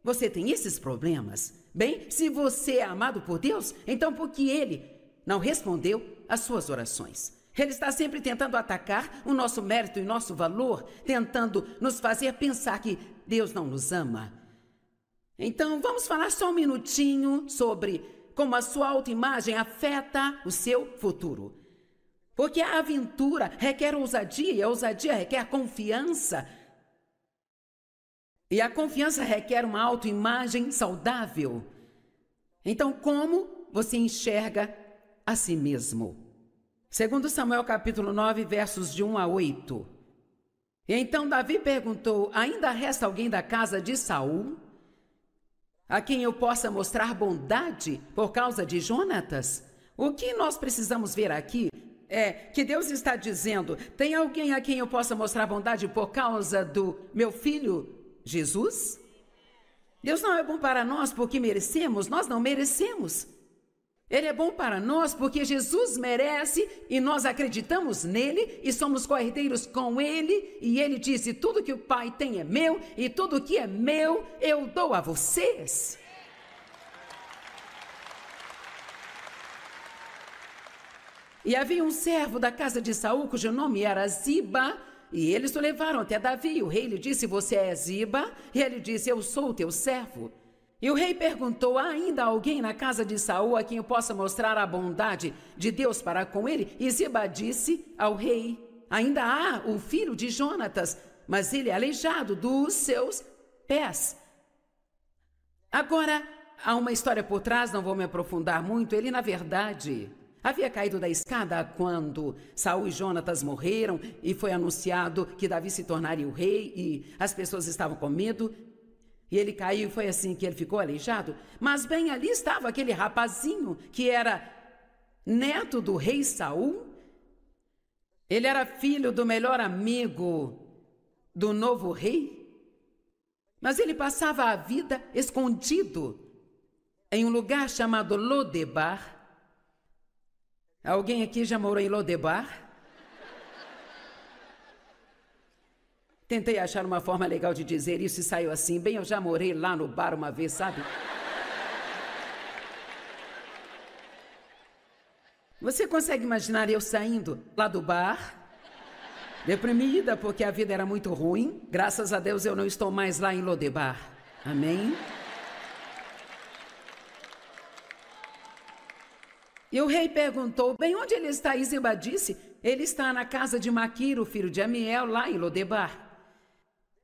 você tem esses problemas? Bem, se você é amado por Deus, então por que Ele não respondeu às suas orações? Ele está sempre tentando atacar o nosso mérito e nosso valor, tentando nos fazer pensar que Deus não nos ama. Então, vamos falar só um minutinho sobre como a sua autoimagem afeta o seu futuro. Porque a aventura requer ousadia e a ousadia requer confiança. E a confiança requer uma autoimagem saudável. Então, como você enxerga a si mesmo? 2 Samuel capítulo 9, versos de 1 a 8. E então Davi perguntou: ainda resta alguém da casa de Saul a quem eu possa mostrar bondade por causa de Jonatas? O que nós precisamos ver aqui é que Deus está dizendo: tem alguém a quem eu possa mostrar bondade por causa do meu filho Jesus? Deus não é bom para nós porque merecemos, nós não merecemos. Ele é bom para nós porque Jesus merece e nós acreditamos nele e somos co-herdeiros com ele. E ele disse: tudo que o Pai tem é meu e tudo que é meu eu dou a vocês. E havia um servo da casa de Saul, cujo nome era Ziba, e eles o levaram até Davi. O rei lhe disse: você é Ziba? E ele disse: eu sou o teu servo. E o rei perguntou: há ainda alguém na casa de Saul a quem eu possa mostrar a bondade de Deus para com ele? E Ziba disse ao rei: ainda há o filho de Jonatas, mas ele é aleijado dos seus pés. Agora, há uma história por trás, não vou me aprofundar muito. Ele, na verdade, havia caído da escada quando Saul e Jonatas morreram e foi anunciado que Davi se tornaria o rei e as pessoas estavam com medo. E ele caiu e foi assim que ele ficou aleijado. Mas bem, ali estava aquele rapazinho que era neto do rei Saul. Ele era filho do melhor amigo do novo rei. Mas ele passava a vida escondido em um lugar chamado Lodebar. Alguém aqui já morou em Lodebar? Tentei achar uma forma legal de dizer isso e saiu assim. Bem, eu já morei lá no bar uma vez, sabe? Você consegue imaginar eu saindo lá do bar, deprimida porque a vida era muito ruim? Graças a Deus eu não estou mais lá em Lodebar. Amém? E o rei perguntou: bem, onde ele está? E Ziba disse: ele está na casa de Maquir, o filho de Amiel, lá em Lodebar.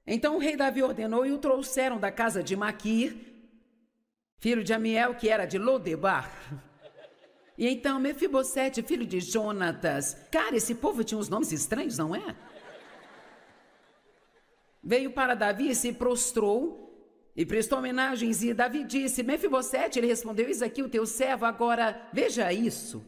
Então o rei Davi ordenou e o trouxeram da casa de Maquir, filho de Amiel, que era de Lodebar. E então Mefibosete, filho de Jonatas. Cara, esse povo tinha uns nomes estranhos, não é? Veio para Davi e se prostrou e prestou homenagens. E Davi disse: Mefibosete, ele respondeu: eis aqui o teu servo, agora veja isso.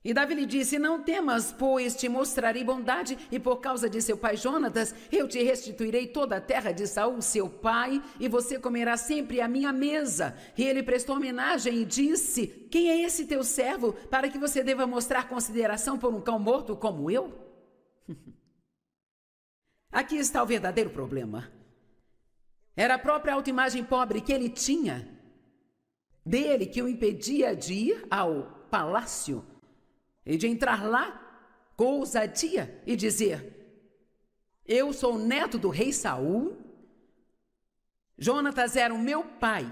E Davi lhe disse: não temas, pois te mostrarei bondade, e por causa de seu pai Jonatas, eu te restituirei toda a terra de Saul, seu pai, e você comerá sempre à minha mesa. E ele prestou homenagem e disse: quem é esse teu servo, para que você deva mostrar consideração por um cão morto como eu? Aqui está o verdadeiro problema. Era a própria autoimagem pobre que ele tinha dele que o impedia de ir ao palácio e de entrar lá com ousadia e dizer: eu sou neto do rei Saul, Jonatas era o meu pai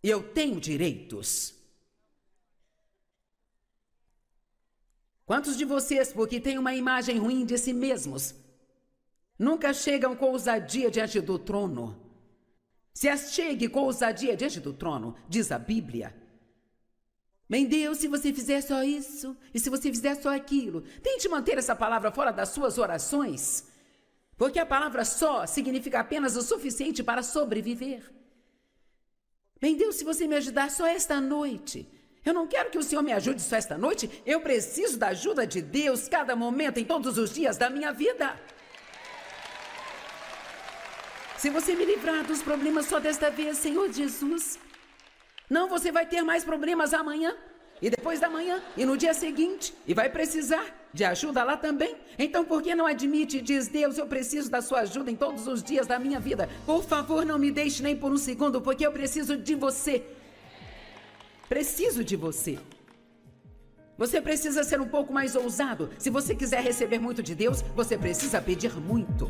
e eu tenho direitos. Quantos de vocês, porque têm uma imagem ruim de si mesmos, nunca chegam com ousadia diante do trono? Se achegue com ousadia diante do trono, diz a Bíblia. Bem, Deus, se você fizer só isso, e se você fizer só aquilo, tente manter essa palavra fora das suas orações, porque a palavra só significa apenas o suficiente para sobreviver. Bem, Deus, se você me ajudar só esta noite, eu não quero que o Senhor me ajude só esta noite, eu preciso da ajuda de Deus cada momento, em todos os dias da minha vida. Se você me livrar dos problemas só desta vez, Senhor Jesus, não, você vai ter mais problemas amanhã, e depois da manhã, e no dia seguinte, e vai precisar de ajuda lá também. Então, por que não admite e diz: Deus, eu preciso da sua ajuda em todos os dias da minha vida. Por favor, não me deixe nem por um segundo, porque eu preciso de você. Preciso de você. Você precisa ser um pouco mais ousado. Se você quiser receber muito de Deus, você precisa pedir muito.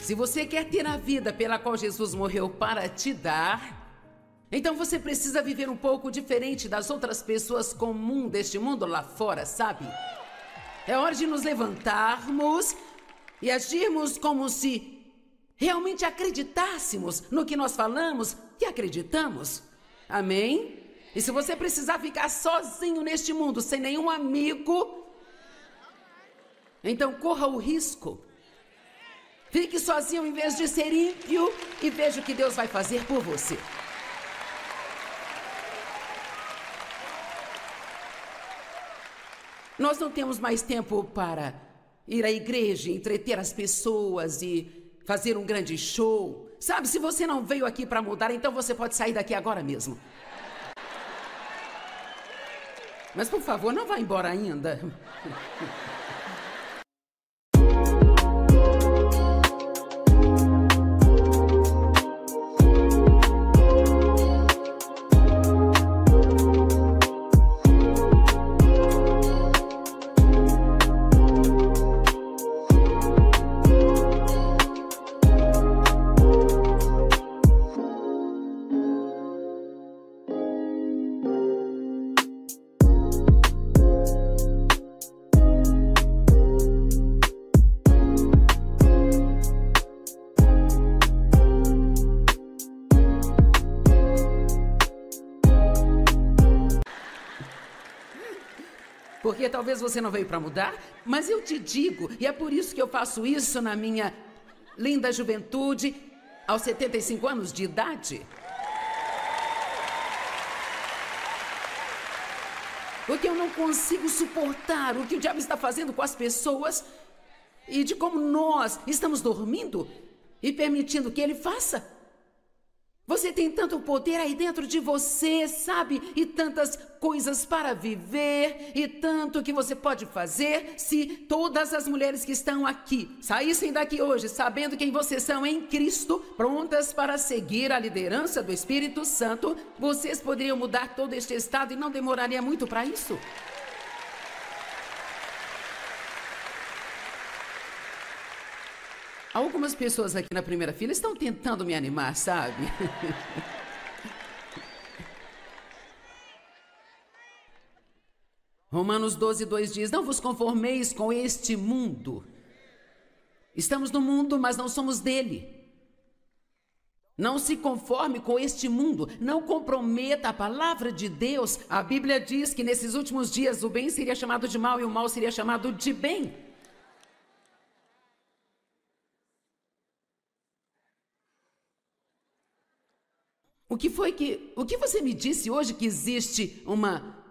Se você quer ter a vida pela qual Jesus morreu para te dar, então você precisa viver um pouco diferente das outras pessoas comuns deste mundo lá fora, sabe? É hora de nos levantarmos e agirmos como se realmente acreditássemos no que nós falamos e acreditamos. Amém? E se você precisar ficar sozinho neste mundo, sem nenhum amigo, então corra o risco. Fique sozinho em vez de ser ímpio e veja o que Deus vai fazer por você. Nós não temos mais tempo para ir à igreja, entreter as pessoas e fazer um grande show. Sabe, se você não veio aqui para mudar, então você pode sair daqui agora mesmo. Mas, por favor, não vá embora ainda. Porque talvez você não veio para mudar, mas eu te digo, e é por isso que eu faço isso na minha linda juventude, aos 75 anos de idade. Porque eu não consigo suportar o que o diabo está fazendo com as pessoas e de como nós estamos dormindo e permitindo que ele faça. Você tem tanto poder aí dentro de você, sabe? E tantas coisas para viver, e tanto que você pode fazer se todas as mulheres que estão aqui saíssem daqui hoje sabendo quem vocês são em Cristo, prontas para seguir a liderança do Espírito Santo, vocês poderiam mudar todo este estado e não demoraria muito para isso. Algumas pessoas aqui na primeira fila estão tentando me animar, sabe? Romanos 12:2 diz: não vos conformeis com este mundo. Estamos no mundo, mas não somos dele. Não se conforme com este mundo. Não comprometa a palavra de Deus. A Bíblia diz que nesses últimos dias o bem seria chamado de mal e o mal seria chamado de bem. O que você me disse hoje que existe uma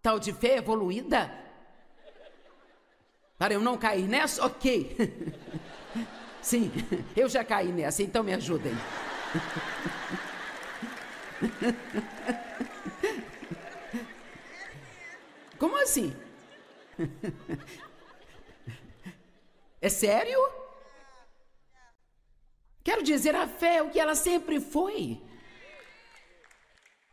tal de fé evoluída? Para eu não cair nessa? Ok. Sim, eu já caí nessa, então me ajudem. Como assim? É sério? Quero dizer, a fé é o que ela sempre foi.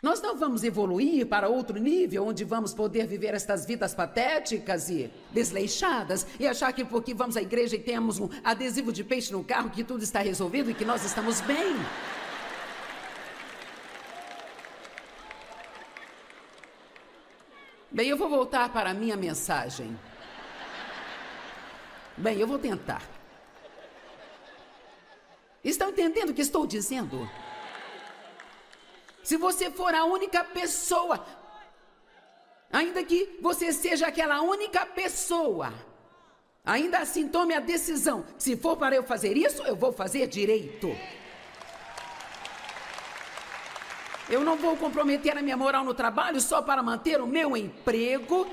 Nós não vamos evoluir para outro nível, onde vamos poder viver estas vidas patéticas e desleixadas e achar que porque vamos à igreja e temos um adesivo de peixe no carro que tudo está resolvido e que nós estamos bem. Bem, eu vou voltar para a minha mensagem. Bem, eu vou tentar. Estão entendendo o que estou dizendo? Se você for a única pessoa, ainda que você seja aquela única pessoa, ainda assim tome a decisão. Se for para eu fazer isso, eu vou fazer direito. Eu não vou comprometer a minha moral no trabalho só para manter o meu emprego.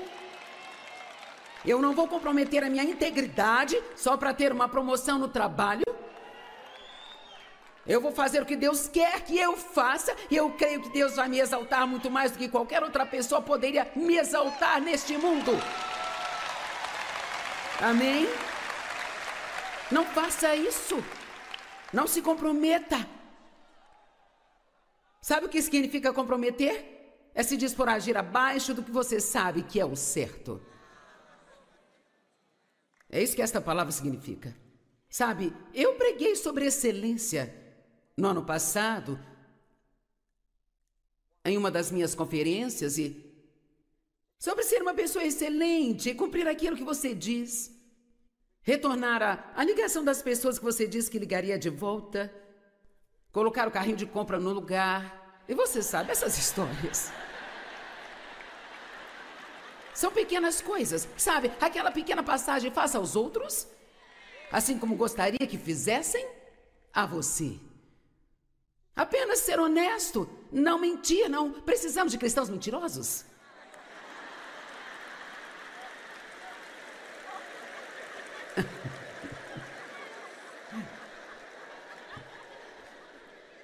Eu não vou comprometer a minha integridade só para ter uma promoção no trabalho. Eu vou fazer o que Deus quer que eu faça, e eu creio que Deus vai me exaltar muito mais do que qualquer outra pessoa poderia me exaltar neste mundo. Amém? Não faça isso. Não se comprometa. Sabe o que significa comprometer? É se dispor a agir abaixo do que você sabe que é o certo. É isso que esta palavra significa. Sabe, eu preguei sobre excelência no ano passado, em uma das minhas conferências, e sobre ser uma pessoa excelente, cumprir aquilo que você diz, retornar a ligação das pessoas que você disse que ligaria de volta, colocar o carrinho de compra no lugar, e você sabe essas histórias. São pequenas coisas, sabe? Aquela pequena passagem, faça aos outros, assim como gostaria que fizessem a você. Apenas ser honesto, não mentir, não precisamos de cristãos mentirosos.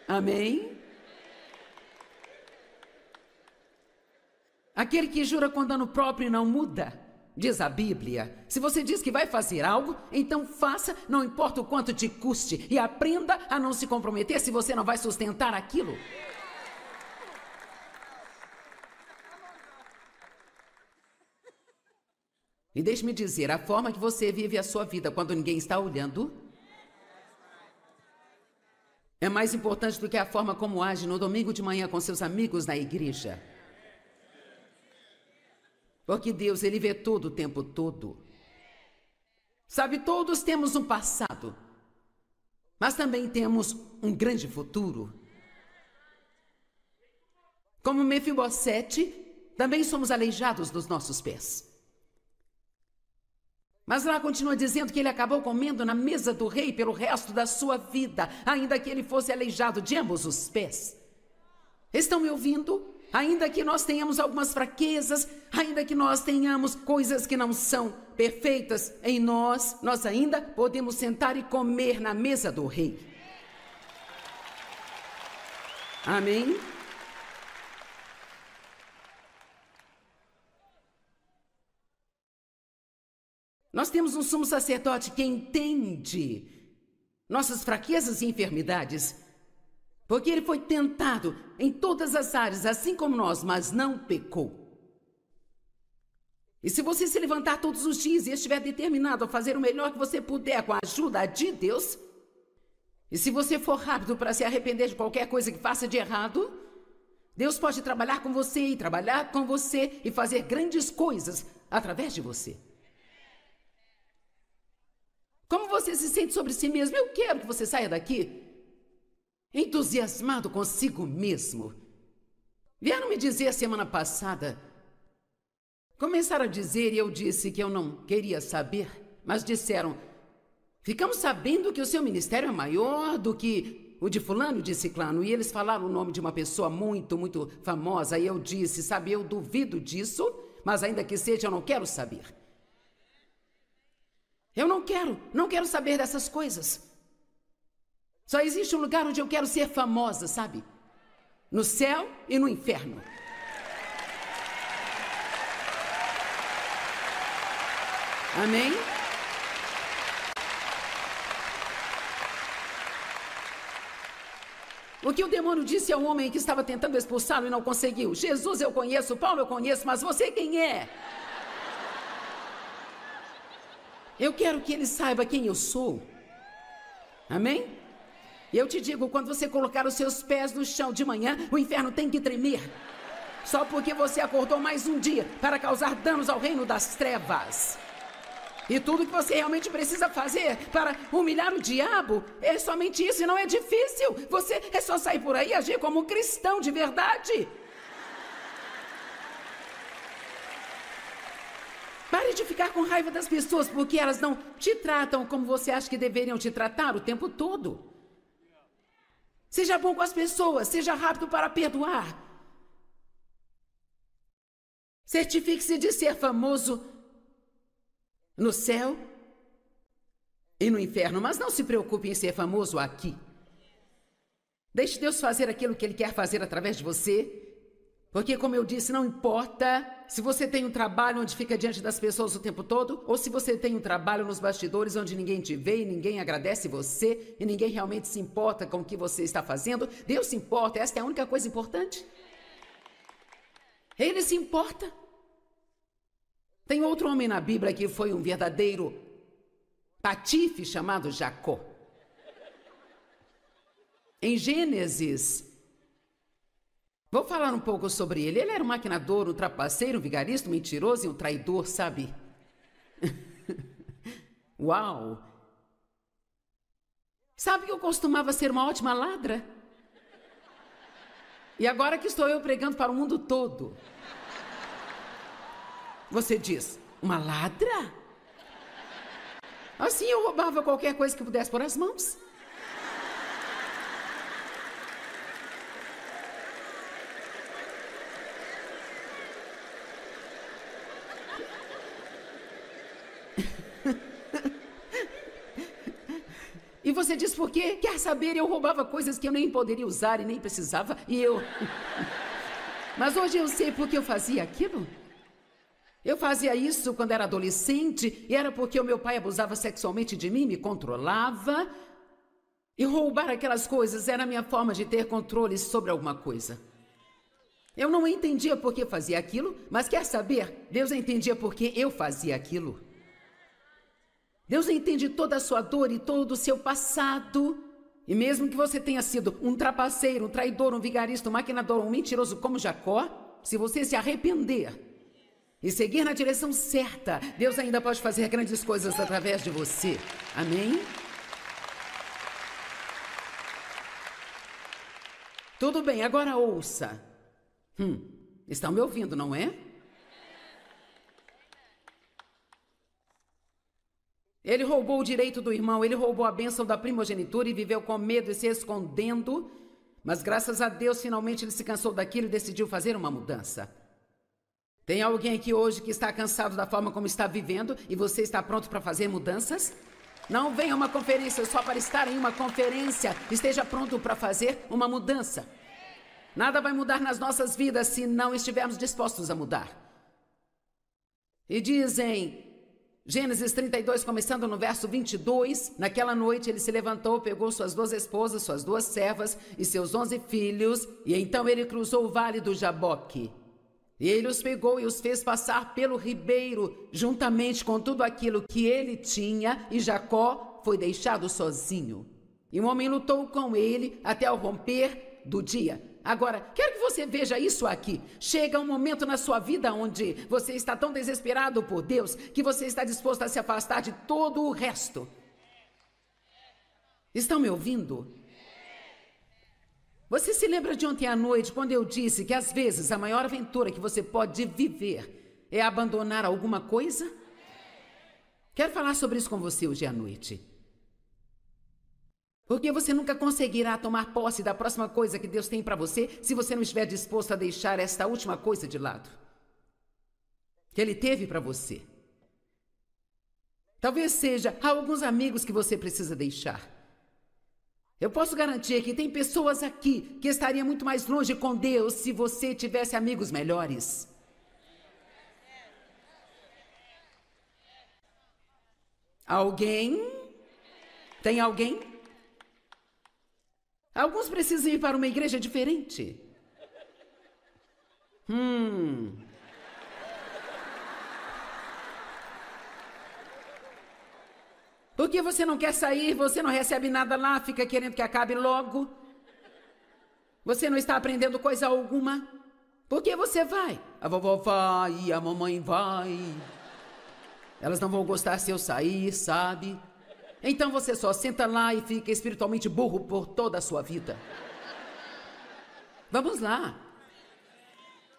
Amém? Aquele que jura com dano próprio não muda, diz a Bíblia. Se você diz que vai fazer algo, então faça, não importa o quanto te custe, e aprenda a não se comprometer se você não vai sustentar aquilo. E deixe-me dizer, a forma que você vive a sua vida quando ninguém está olhando é mais importante do que a forma como age no domingo de manhã com seus amigos na igreja. Porque Deus, Ele vê tudo o tempo todo. Sabe, todos temos um passado, mas também temos um grande futuro. Como Mefibosete, também somos aleijados dos nossos pés. Mas lá continua dizendo que ele acabou comendo na mesa do rei pelo resto da sua vida, ainda que ele fosse aleijado de ambos os pés. Estão me ouvindo? Ainda que nós tenhamos algumas fraquezas, ainda que nós tenhamos coisas que não são perfeitas em nós, nós ainda podemos sentar e comer na mesa do rei. Amém? Nós temos um sumo sacerdote que entende nossas fraquezas e enfermidades, porque ele foi tentado em todas as áreas, assim como nós, mas não pecou. E se você se levantar todos os dias e estiver determinado a fazer o melhor que você puder com a ajuda de Deus, e se você for rápido para se arrepender de qualquer coisa que faça de errado, Deus pode trabalhar com você e trabalhar com você e fazer grandes coisas através de você. Como você se sente sobre si mesmo? Eu quero que você saia daqui entusiasmado consigo mesmo. Vieram me dizer semana passada, começaram a dizer, e eu disse que eu não queria saber, mas disseram, ficamos sabendo que o seu ministério é maior do que o de fulano e de ciclano, e eles falaram o nome de uma pessoa muito, muito famosa, e eu disse, sabe, eu duvido disso, mas ainda que seja, eu não quero saber. Eu não quero saber dessas coisas. Só existe um lugar onde eu quero ser famosa, sabe? No céu e no inferno. Amém? O que o demônio disse ao homem que estava tentando expulsá-lo e não conseguiu? Jesus eu conheço, Paulo eu conheço, mas você quem é? Eu quero que ele saiba quem eu sou. Amém? E eu te digo, quando você colocar os seus pés no chão de manhã, o inferno tem que tremer. Só porque você acordou mais um dia para causar danos ao reino das trevas. E tudo que você realmente precisa fazer para humilhar o diabo é somente isso, e não é difícil. Você é só sair por aí e agir como um cristão de verdade. Pare de ficar com raiva das pessoas porque elas não te tratam como você acha que deveriam te tratar o tempo todo. Seja bom com as pessoas, seja rápido para perdoar. Certifique-se de ser famoso no céu e no inferno, mas não se preocupe em ser famoso aqui. Deixe Deus fazer aquilo que Ele quer fazer através de você. Porque, como eu disse, não importa se você tem um trabalho onde fica diante das pessoas o tempo todo, ou se você tem um trabalho nos bastidores onde ninguém te vê e ninguém agradece você e ninguém realmente se importa com o que você está fazendo. Deus se importa, esta é a única coisa importante. Ele se importa. Tem outro homem na Bíblia que foi um verdadeiro patife chamado Jacó. Em Gênesis, vou falar um pouco sobre ele. Ele era um maquinador, um trapaceiro, um vigarista, um mentiroso e um traidor, sabe? Uau! Sabe que eu costumava ser uma ótima ladra? E agora que estou eu pregando para o mundo todo. Você diz, uma ladra? Assim eu roubava qualquer coisa que pudesse pôr as mãos. E você diz por quê? Quer saber, eu roubava coisas que eu nem poderia usar e nem precisava, e eu... Mas hoje eu sei por que eu fazia aquilo. Eu fazia isso quando era adolescente, e era porque o meu pai abusava sexualmente de mim, me controlava. E roubar aquelas coisas era a minha forma de ter controle sobre alguma coisa. Eu não entendia por que fazia aquilo, mas quer saber? Deus entendia por que eu fazia aquilo. Deus entende toda a sua dor e todo o seu passado. E mesmo que você tenha sido um trapaceiro, um traidor, um vigarista, um maquinador, um mentiroso como Jacó, se você se arrepender e seguir na direção certa, Deus ainda pode fazer grandes coisas através de você. Amém? Tudo bem, agora ouça. Estão me ouvindo, não é? Ele roubou o direito do irmão, ele roubou a bênção da primogenitura e viveu com medo e se escondendo. Mas graças a Deus, finalmente ele se cansou daquilo e decidiu fazer uma mudança. Tem alguém aqui hoje que está cansado da forma como está vivendo e você está pronto para fazer mudanças? Não venha a uma conferência só para estar em uma conferência. Esteja pronto para fazer uma mudança. Nada vai mudar nas nossas vidas se não estivermos dispostos a mudar. E dizem... Gênesis 32, começando no verso 22, naquela noite ele se levantou, pegou suas 2 esposas, suas 2 servas e seus 11 filhos, e então ele cruzou o vale do Jaboque. E ele os pegou e os fez passar pelo ribeiro, juntamente com tudo aquilo que ele tinha, e Jacó foi deixado sozinho. E um homem lutou com ele até ao romper do dia. Agora, quero que você veja isso aqui. Chega um momento na sua vida onde você está tão desesperado por Deus que você está disposto a se afastar de todo o resto. Estão me ouvindo? Você se lembra de ontem à noite, quando eu disse que às vezes a maior aventura que você pode viver é abandonar alguma coisa? Quero falar sobre isso com você hoje à noite. Porque você nunca conseguirá tomar posse da próxima coisa que Deus tem para você se você não estiver disposto a deixar esta última coisa de lado que Ele teve para você. Talvez seja alguns amigos que você precisa deixar. Eu posso garantir que tem pessoas aqui que estariam muito mais longe com Deus se você tivesse amigos melhores. Alguém? Tem alguém? Alguns precisam ir para uma igreja diferente. Porque você não quer sair, você não recebe nada lá, fica querendo que acabe logo. Você não está aprendendo coisa alguma. Por que você vai? A vovó vai, a mamãe vai. Elas não vão gostar se eu sair, sabe? Então você só senta lá e fica espiritualmente burro por toda a sua vida. Vamos lá.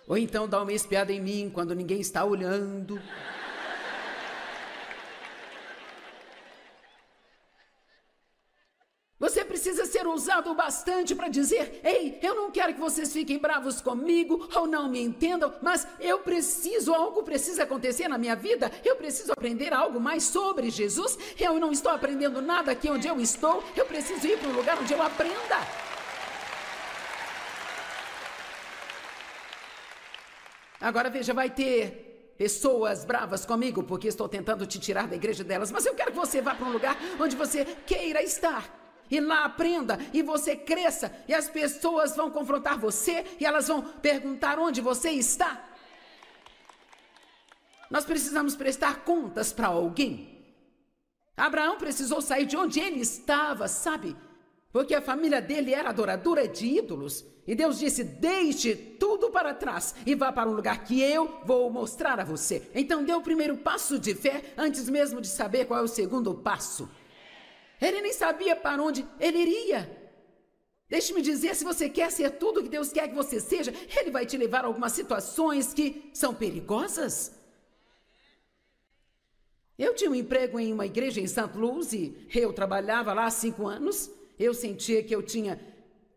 Ou então dá uma espiada em mim quando ninguém está olhando. Você precisa ser ousado o bastante para dizer: ei, eu não quero que vocês fiquem bravos comigo ou não me entendam, mas algo precisa acontecer na minha vida, eu preciso aprender algo mais sobre Jesus, eu não estou aprendendo nada aqui onde eu estou, eu preciso ir para um lugar onde eu aprenda. Agora veja, vai ter pessoas bravas comigo porque estou tentando te tirar da igreja delas, mas eu quero que você vá para um lugar onde você queira estar. E lá aprenda, e você cresça, e as pessoas vão confrontar você, e elas vão perguntar onde você está. Nós precisamos prestar contas para alguém. Abraão precisou sair de onde ele estava, sabe? Porque a família dele era adoradora de ídolos. E Deus disse: deixe tudo para trás e vá para um lugar que eu vou mostrar a você. Então deu o primeiro passo de fé antes mesmo de saber qual é o segundo passo. Ele nem sabia para onde ele iria. Deixe-me dizer, se você quer ser tudo que Deus quer que você seja, Ele vai te levar a algumas situações que são perigosas. Eu tinha um emprego em uma igreja em St. Louis e eu trabalhava lá há 5 anos. Eu sentia que eu tinha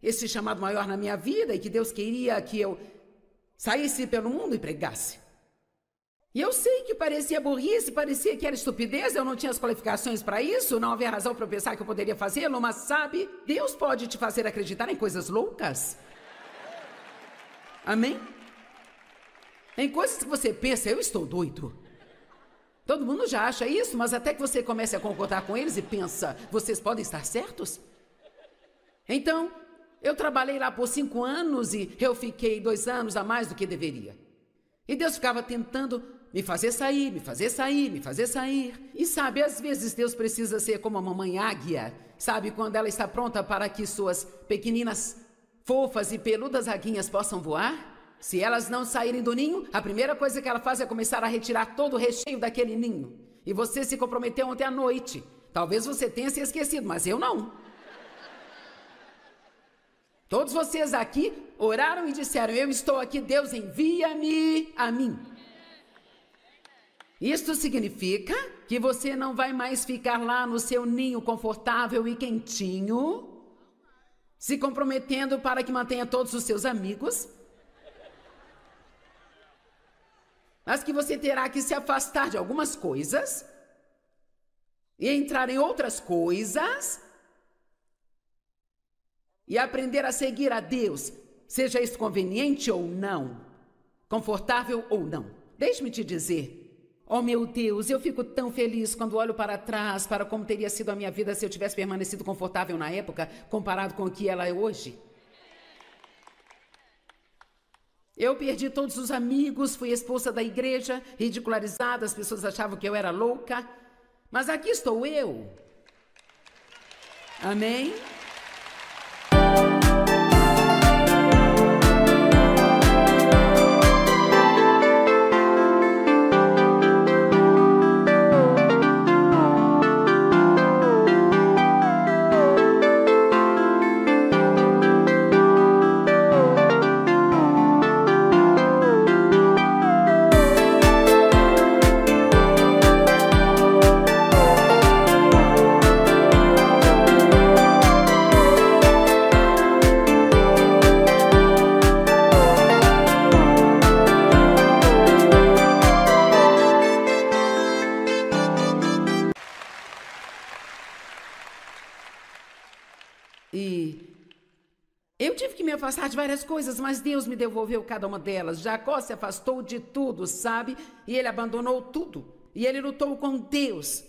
esse chamado maior na minha vida e que Deus queria que eu saísse pelo mundo e pregasse. E eu sei que parecia burrice, parecia que era estupidez, eu não tinha as qualificações para isso, não havia razão para eu pensar que eu poderia fazê-lo, mas sabe, Deus pode te fazer acreditar em coisas loucas. Amém? Em coisas que você pensa, eu estou doido. Todo mundo já acha isso, mas até que você comece a concordar com eles e pensa, vocês podem estar certos? Então, eu trabalhei lá por 5 anos e eu fiquei 2 anos a mais do que deveria. E Deus ficava tentando me fazer sair, me fazer sair, me fazer sair. E sabe, às vezes Deus precisa ser como a mamãe águia. Sabe, quando ela está pronta para que suas pequeninas, fofas e peludas aguinhas possam voar? Se elas não saírem do ninho, a primeira coisa que ela faz é começar a retirar todo o recheio daquele ninho. E você se comprometeu ontem à noite. Talvez você tenha se esquecido, mas eu não. Todos vocês aqui oraram e disseram: eu estou aqui, Deus envia-me a mim. Isto significa que você não vai mais ficar lá no seu ninho confortável e quentinho, se comprometendo para que mantenha todos os seus amigos, mas que você terá que se afastar de algumas coisas e entrar em outras coisas e aprender a seguir a Deus, seja isso conveniente ou não, confortável ou não. Deixe-me te dizer, oh meu Deus, eu fico tão feliz quando olho para trás, para como teria sido a minha vida se eu tivesse permanecido confortável na época, comparado com o que ela é hoje. Eu perdi todos os amigos, fui expulsa da igreja, ridicularizada, as pessoas achavam que eu era louca, mas aqui estou eu. Amém? Eu tive que me afastar de várias coisas, mas Deus me devolveu cada uma delas. Jacó se afastou de tudo, sabe? E ele abandonou tudo. E ele lutou com Deus.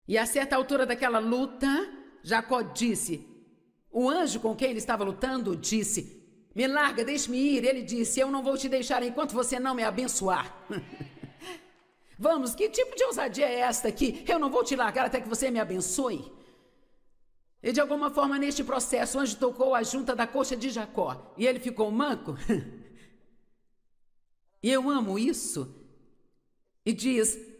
E a certa altura daquela luta, Jacó disse, o anjo com quem ele estava lutando disse, me larga, deixe-me ir. Ele disse, eu não vou te deixar enquanto você não me abençoar. Vamos, que tipo de ousadia é esta aqui? Eu não vou te largar até que você me abençoe. E de alguma forma, neste processo, o anjo tocou a junta da coxa de Jacó. E ele ficou manco. E eu amo isso. E diz...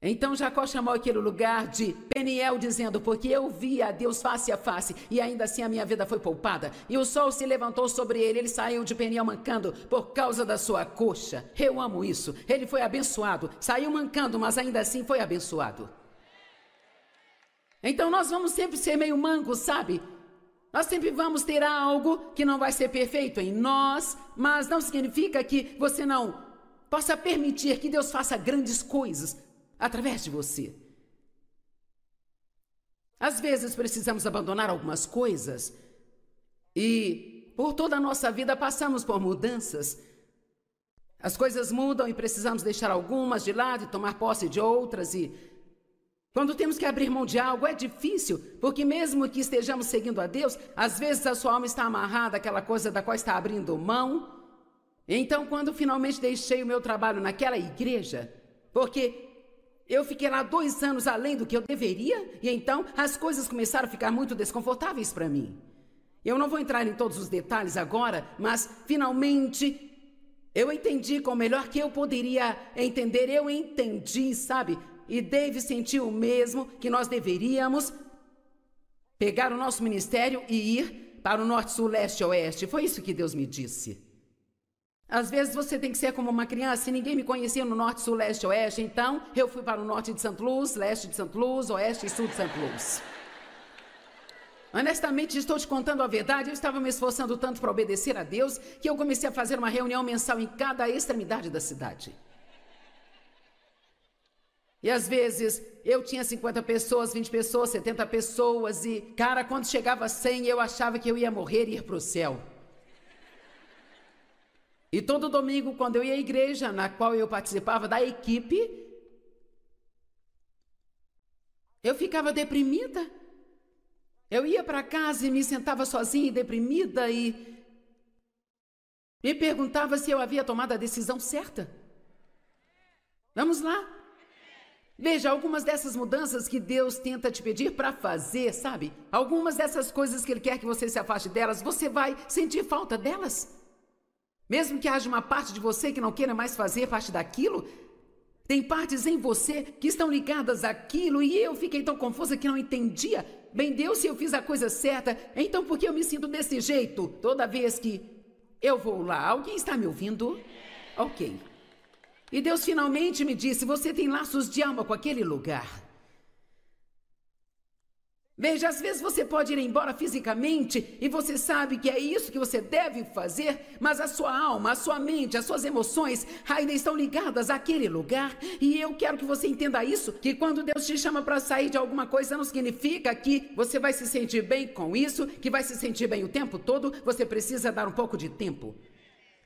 Então Jacó chamou aquele lugar de Peniel, dizendo, porque eu vi a Deus face a face, e ainda assim a minha vida foi poupada. E o sol se levantou sobre ele, ele saiu de Peniel mancando por causa da sua coxa. Eu amo isso. Ele foi abençoado, saiu mancando, mas ainda assim foi abençoado. Então nós vamos sempre ser meio mancos, sabe? Nós sempre vamos ter algo que não vai ser perfeito em nós, mas não significa que você não possa permitir que Deus faça grandes coisas através de você. Às vezes precisamos abandonar algumas coisas e por toda a nossa vida passamos por mudanças. As coisas mudam e precisamos deixar algumas de lado e tomar posse de outras, e quando temos que abrir mão de algo é difícil, porque mesmo que estejamos seguindo a Deus, às vezes a sua alma está amarrada àquela coisa da qual está abrindo mão Então, quando finalmente deixei o meu trabalho naquela igreja, porque eu fiquei lá 2 anos além do que eu deveria, e então as coisas começaram a ficar muito desconfortáveis para mim. Eu não vou entrar em todos os detalhes agora, mas finalmente eu entendi com o melhor que eu poderia entender. Eu entendi, sabe? E Dave sentiu o mesmo, que nós deveríamos pegar o nosso ministério e ir para o norte, sul, leste, oeste. Foi isso que Deus me disse. Às vezes você tem que ser como uma criança, e ninguém me conhecia no norte, sul, leste, oeste, então eu fui para o norte de St. Louis, leste de St. Louis, oeste e sul de St. Louis. Honestamente, estou te contando a verdade, eu estava me esforçando tanto para obedecer a Deus que eu comecei a fazer uma reunião mensal em cada extremidade da cidade. E às vezes eu tinha 50 pessoas, 20 pessoas, 70 pessoas e, cara, quando chegava a 100 eu achava que eu ia morrer e ir para o céu. E todo domingo, quando eu ia à igreja, na qual eu participava da equipe, eu ficava deprimida. Eu ia para casa e me sentava sozinha e deprimida e me perguntava se eu havia tomado a decisão certa. Vamos lá. Veja, algumas dessas mudanças que Deus tenta te pedir para fazer, sabe? Algumas dessas coisas que Ele quer que você se afaste delas, você vai sentir falta delas. Mesmo que haja uma parte de você que não queira mais fazer parte daquilo, tem partes em você que estão ligadas àquilo e eu fiquei tão confusa que não entendia. Bem, Deus, se eu fiz a coisa certa, então por que eu me sinto desse jeito toda vez que eu vou lá? Alguém está me ouvindo? Ok. E Deus finalmente me disse, você tem laços de alma com aquele lugar. Veja, às vezes você pode ir embora fisicamente e você sabe que é isso que você deve fazer, mas a sua alma, a sua mente, as suas emoções ainda estão ligadas àquele lugar. E eu quero que você entenda isso, que quando Deus te chama para sair de alguma coisa, não significa que você vai se sentir bem com isso, que vai se sentir bem o tempo todo. Você precisa dar um pouco de tempo.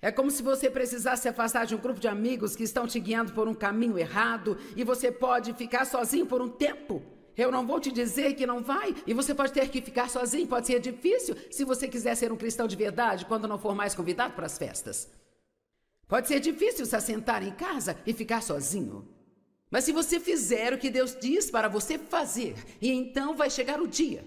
É como se você precisasse se afastar de um grupo de amigos que estão te guiando por um caminho errado e você pode ficar sozinho por um tempo. Eu não vou te dizer que não vai, e você pode ter que ficar sozinho, pode ser difícil se você quiser ser um cristão de verdade quando não for mais convidado para as festas. Pode ser difícil se assentar em casa e ficar sozinho. Mas se você fizer o que Deus diz para você fazer, e então vai chegar o dia.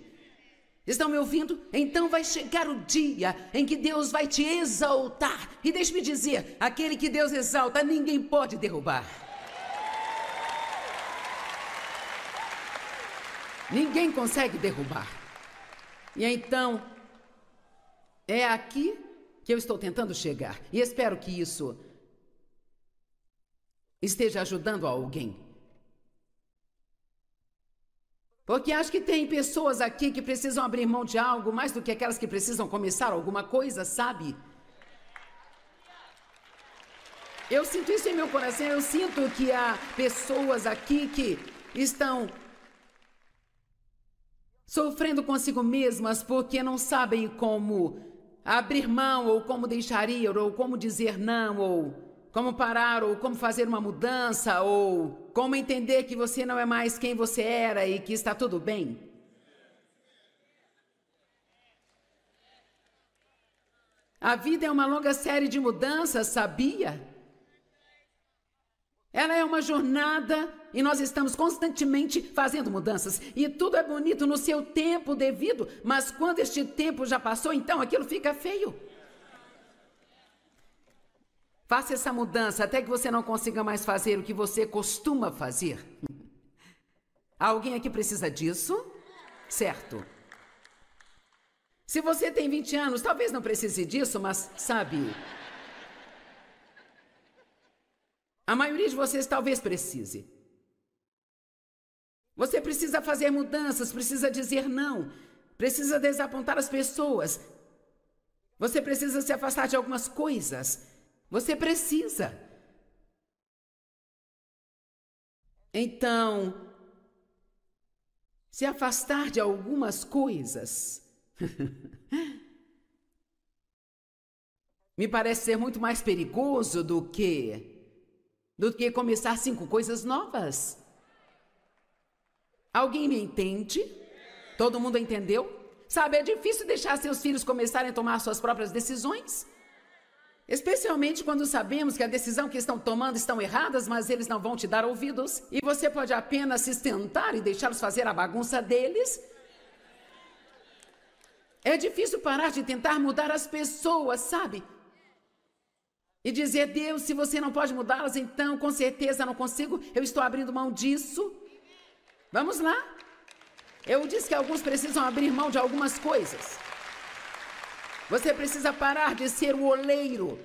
Estão me ouvindo? Então vai chegar o dia em que Deus vai te exaltar. E deixe-me dizer, aquele que Deus exalta, ninguém pode derrubar. Ninguém consegue derrubar. E então, é aqui que eu estou tentando chegar. E espero que isso esteja ajudando alguém. Porque acho que tem pessoas aqui que precisam abrir mão de algo mais do que aquelas que precisam começar alguma coisa, sabe? Eu sinto isso em meu coração. Eu sinto que há pessoas aqui que estão sofrendo consigo mesmas porque não sabem como abrir mão, ou como deixar ir, ou como dizer não, ou como parar, ou como fazer uma mudança, ou como entender que você não é mais quem você era e que está tudo bem. A vida é uma longa série de mudanças, sabia? Ela é uma jornada e nós estamos constantemente fazendo mudanças. E tudo é bonito no seu tempo devido, mas quando este tempo já passou, então aquilo fica feio. Faça essa mudança até que você não consiga mais fazer o que você costuma fazer. Alguém aqui precisa disso? Certo. Se você tem 20 anos, talvez não precise disso, mas sabe... A maioria de vocês talvez precise. Você precisa fazer mudanças, precisa dizer não, precisa desapontar as pessoas. Você precisa se afastar de algumas coisas. Você precisa. Então, se afastar de algumas coisas me parece ser muito mais perigoso do que começar 5 coisas novas. Alguém me entende? Todo mundo entendeu? Sabe, é difícil deixar seus filhos começarem a tomar suas próprias decisões. Especialmente quando sabemos que a decisão que estão tomando estão erradas, mas eles não vão te dar ouvidos. E você pode apenas se sentar e deixá-los fazer a bagunça deles. É difícil parar de tentar mudar as pessoas, sabe? E dizer, Deus, se você não pode mudá-las, então com certeza não consigo, eu estou abrindo mão disso. Vamos lá? Eu disse que alguns precisam abrir mão de algumas coisas. Você precisa parar de ser o oleiro.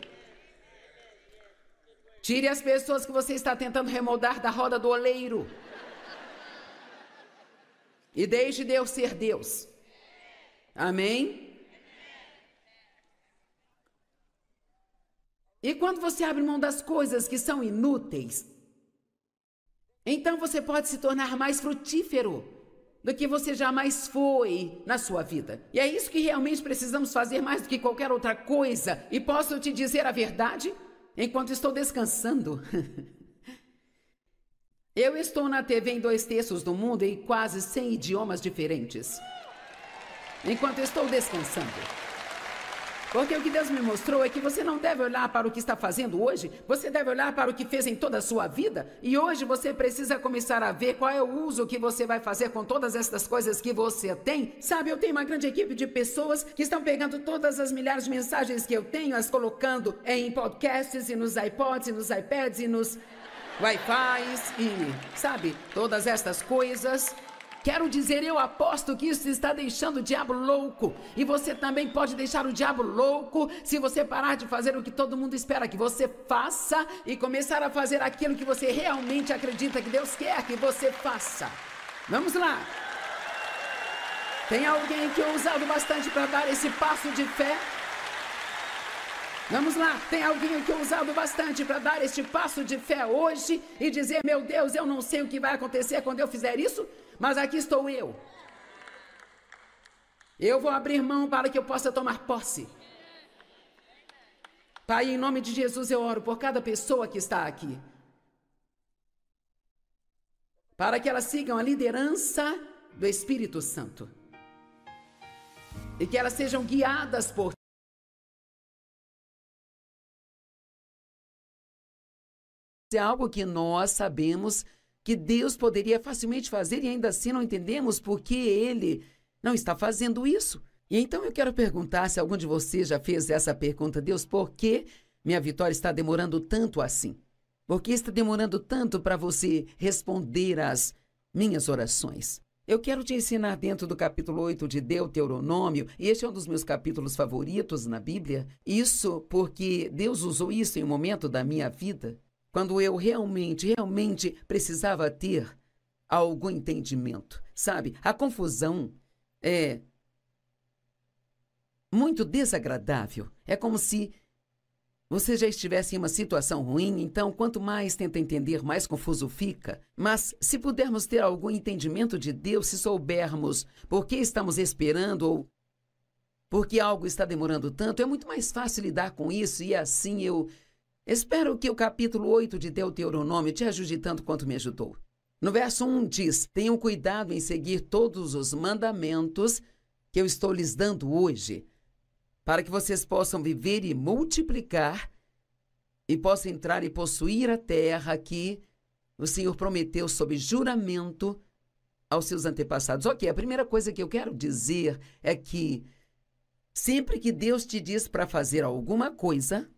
Tire as pessoas que você está tentando remoldar da roda do oleiro. E deixe Deus ser Deus. Amém? E quando você abre mão das coisas que são inúteis, então você pode se tornar mais frutífero do que você jamais foi na sua vida. E é isso que realmente precisamos fazer mais do que qualquer outra coisa. E posso te dizer a verdade? Enquanto estou descansando, eu estou na TV em 2/3 do mundo e quase 100 idiomas diferentes. Enquanto estou descansando. Porque o que Deus me mostrou é que você não deve olhar para o que está fazendo hoje, você deve olhar para o que fez em toda a sua vida. E hoje você precisa começar a ver qual é o uso que você vai fazer com todas essas coisas que você tem. Sabe, eu tenho uma grande equipe de pessoas que estão pegando todas as milhares de mensagens que eu tenho, as colocando em podcasts e nos iPods e nos iPads e nos Wi-Fis e, sabe, todas estas coisas. Quero dizer, eu aposto que isso está deixando o diabo louco. E você também pode deixar o diabo louco se você parar de fazer o que todo mundo espera que você faça e começar a fazer aquilo que você realmente acredita que Deus quer que você faça. Vamos lá. Tem alguém que eu usado bastante para dar esse passo de fé? Vamos lá, tem alguém que eu usado bastante para dar este passo de fé hoje e dizer, meu Deus, eu não sei o que vai acontecer quando eu fizer isso, mas aqui estou eu. Eu vou abrir mão para que eu possa tomar posse. Pai, em nome de Jesus eu oro por cada pessoa que está aqui. Para que elas sigam a liderança do Espírito Santo. E que elas sejam guiadas por é algo que nós sabemos que Deus poderia facilmente fazer e ainda assim não entendemos por que Ele não está fazendo isso. E então eu quero perguntar se algum de vocês já fez essa pergunta, Deus, por que minha vitória está demorando tanto assim? Por que está demorando tanto para você responder às minhas orações? Eu quero te ensinar dentro do capítulo 8 de Deuteronômio, e este é um dos meus capítulos favoritos na Bíblia, isso porque Deus usou isso em um momento da minha vida, quando eu realmente precisava ter algum entendimento, sabe? A confusão é muito desagradável. É como se você já estivesse em uma situação ruim, então quanto mais tenta entender, mais confuso fica. Mas se pudermos ter algum entendimento de Deus, se soubermos por que estamos esperando ou por que algo está demorando tanto, é muito mais fácil lidar com isso e assim eu espero que o capítulo 8 de Deuteronômio te ajude tanto quanto me ajudou. No verso 1 diz, tenham cuidado em seguir todos os mandamentos que eu estou lhes dando hoje, para que vocês possam viver e multiplicar e possam entrar e possuir a terra que o Senhor prometeu sob juramento aos seus antepassados. Ok, a primeira coisa que eu quero dizer é que sempre que Deus te diz para fazer alguma coisa,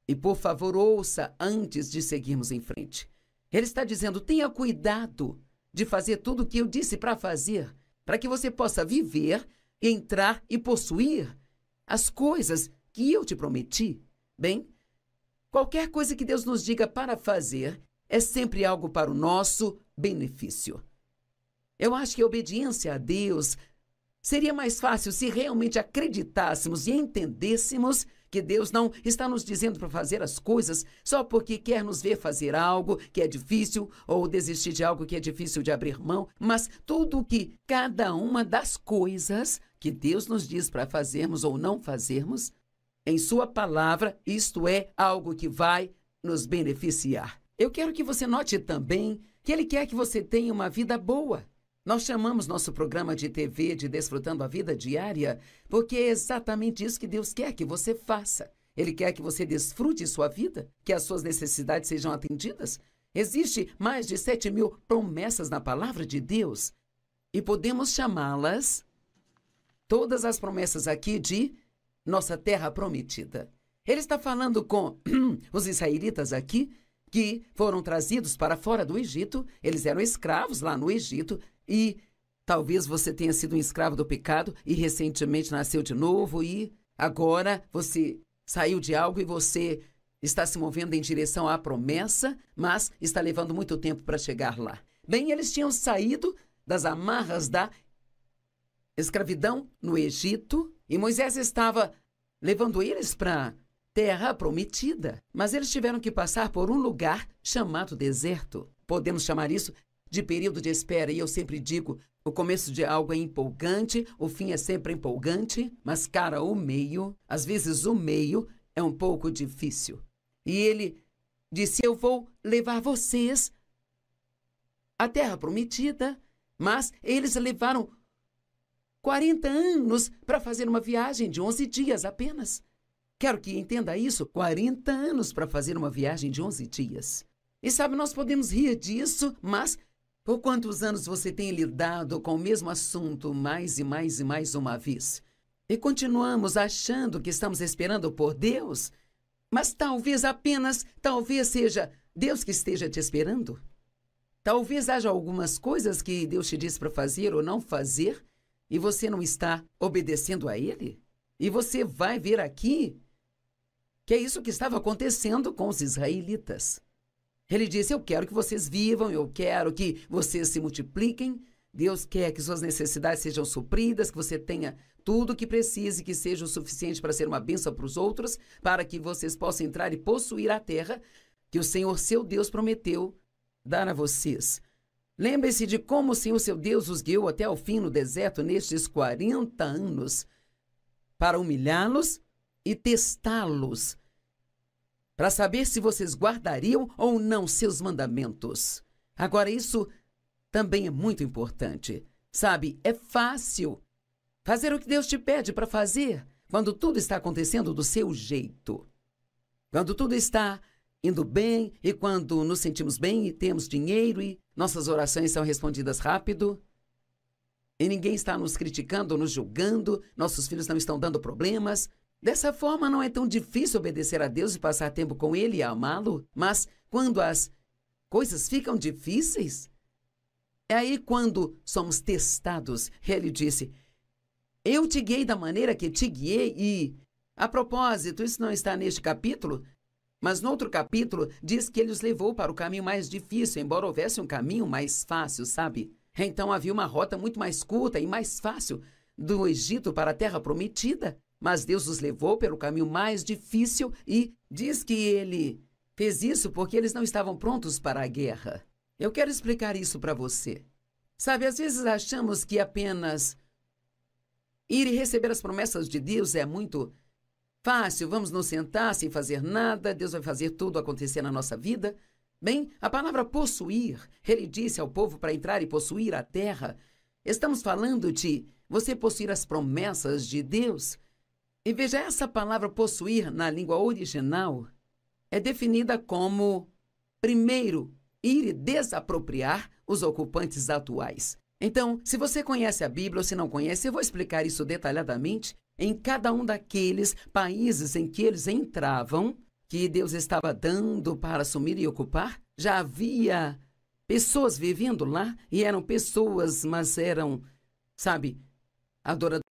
e por favor ouça antes de seguirmos em frente, Ele está dizendo, tenha cuidado de fazer tudo o que eu disse para fazer, para que você possa viver, entrar e possuir as coisas que eu te prometi. Bem, qualquer coisa que Deus nos diga para fazer é sempre algo para o nosso benefício. Eu acho que a obediência a Deus seria mais fácil se realmente acreditássemos e entendêssemos que Deus não está nos dizendo para fazer as coisas só porque quer nos ver fazer algo que é difícil ou desistir de algo que é difícil de abrir mão, mas tudo que cada uma das coisas que Deus nos diz para fazermos ou não fazermos, em sua palavra, isto é algo que vai nos beneficiar. Eu quero que você note também que Ele quer que você tenha uma vida boa. Nós chamamos nosso programa de TV de Desfrutando a Vida Diária porque é exatamente isso que Deus quer que você faça. Ele quer que você desfrute sua vida, que as suas necessidades sejam atendidas. Existe mais de 7.000 promessas na palavra de Deus e podemos chamá-las, todas as promessas aqui, de nossa terra prometida. Ele está falando com os israelitas aqui, que foram trazidos para fora do Egito. Eles eram escravos lá no Egito e talvez você tenha sido um escravo do pecado e recentemente nasceu de novo e agora você saiu de algo e você está se movendo em direção à promessa, mas está levando muito tempo para chegar lá. Bem, eles tinham saído das amarras da escravidão no Egito e Moisés estava levando eles para terra prometida, mas eles tiveram que passar por um lugar chamado deserto. Podemos chamar isso de período de espera, e eu sempre digo, o começo de algo é empolgante, o fim é sempre empolgante, mas, cara, o meio, às vezes o meio é um pouco difícil. E ele disse, eu vou levar vocês à terra prometida, mas eles levaram 40 anos para fazer uma viagem de 11 dias apenas. Quero que entenda isso, 40 anos para fazer uma viagem de 11 dias. E sabe, nós podemos rir disso, mas por quantos anos você tem lidado com o mesmo assunto mais e mais e mais uma vez? E continuamos achando que estamos esperando por Deus, mas talvez seja Deus que esteja te esperando. Talvez haja algumas coisas que Deus te disse para fazer ou não fazer e você não está obedecendo a Ele. E você vai ver aqui que é isso que estava acontecendo com os israelitas. Ele disse, eu quero que vocês vivam, eu quero que vocês se multipliquem. Deus quer que suas necessidades sejam supridas, que você tenha tudo o que precise, que seja o suficiente para ser uma bênção para os outros, para que vocês possam entrar e possuir a terra que o Senhor, seu Deus, prometeu dar a vocês. Lembre-se de como o Senhor, seu Deus, os guiou até o fim no deserto nestes 40 anos para humilhá-los e testá-los, para saber se vocês guardariam ou não seus mandamentos. Agora, isso também é muito importante. Sabe, é fácil fazer o que Deus te pede para fazer quando tudo está acontecendo do seu jeito. Quando tudo está indo bem e quando nos sentimos bem e temos dinheiro e nossas orações são respondidas rápido. E ninguém está nos criticando ou nos julgando, nossos filhos não estão dando problemas. Dessa forma, não é tão difícil obedecer a Deus e passar tempo com Ele e amá-lo. Mas quando as coisas ficam difíceis, é aí quando somos testados. Ele disse, eu te guiei da maneira que te guiei e, a propósito, isso não está neste capítulo, mas no outro capítulo diz que Ele os levou para o caminho mais difícil, embora houvesse um caminho mais fácil, sabe? Então havia uma rota muito mais curta e mais fácil do Egito para a terra prometida. Mas Deus os levou pelo caminho mais difícil e diz que Ele fez isso porque eles não estavam prontos para a guerra. Eu quero explicar isso para você. Sabe, às vezes achamos que apenas ir e receber as promessas de Deus é muito fácil. Vamos nos sentar sem fazer nada, Deus vai fazer tudo acontecer na nossa vida. Bem, a palavra possuir, Ele disse ao povo para entrar e possuir a terra. Estamos falando de você possuir as promessas de Deus. E veja, essa palavra possuir na língua original é definida como, primeiro, ir e desapropriar os ocupantes atuais. Então, se você conhece a Bíblia ou se não conhece, eu vou explicar isso detalhadamente em cada um daqueles países em que eles entravam, que Deus estava dando para assumir e ocupar. Já havia pessoas vivendo lá e eram pessoas, mas eram, sabe, adoradores.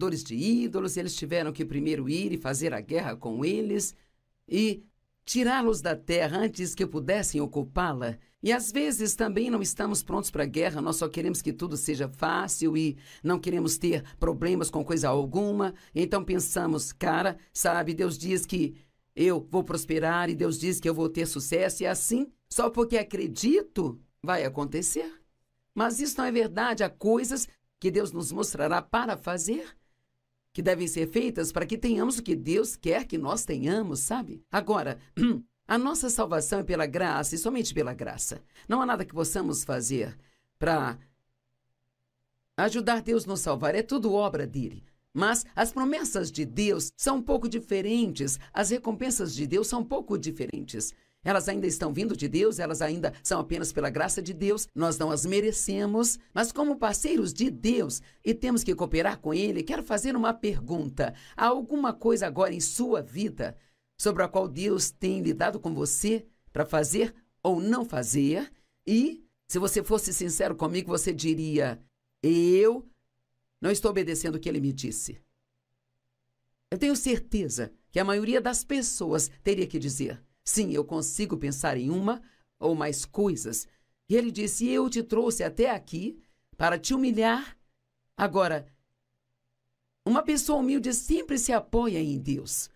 adoradores de ídolos, eles tiveram que primeiro ir e fazer a guerra com eles e tirá-los da terra antes que pudessem ocupá-la. E às vezes também não estamos prontos para a guerra, nós só queremos que tudo seja fácil e não queremos ter problemas com coisa alguma. Então pensamos, cara, sabe, Deus diz que eu vou prosperar e Deus diz que eu vou ter sucesso e assim, só porque acredito, vai acontecer. Mas isso não é verdade, há coisas que Deus nos mostrará para fazer, que devem ser feitas para que tenhamos o que Deus quer que nós tenhamos, sabe? Agora, a nossa salvação é pela graça e somente pela graça. Não há nada que possamos fazer para ajudar Deus a nos salvar, é tudo obra dele. Mas as promessas de Deus são um pouco diferentes, as recompensas de Deus são um pouco diferentes. Elas ainda estão vindo de Deus, elas ainda são apenas pela graça de Deus, nós não as merecemos, mas como parceiros de Deus e temos que cooperar com Ele, quero fazer uma pergunta. Há alguma coisa agora em sua vida sobre a qual Deus tem lidado com você para fazer ou não fazer? E, se você fosse sincero comigo, você diria, eu não estou obedecendo o que Ele me disse. Eu tenho certeza que a maioria das pessoas teria que dizer, sim, eu consigo pensar em uma ou mais coisas. E ele disse, eu te trouxe até aqui para te humilhar. Agora, uma pessoa humilde sempre se apoia em Deus.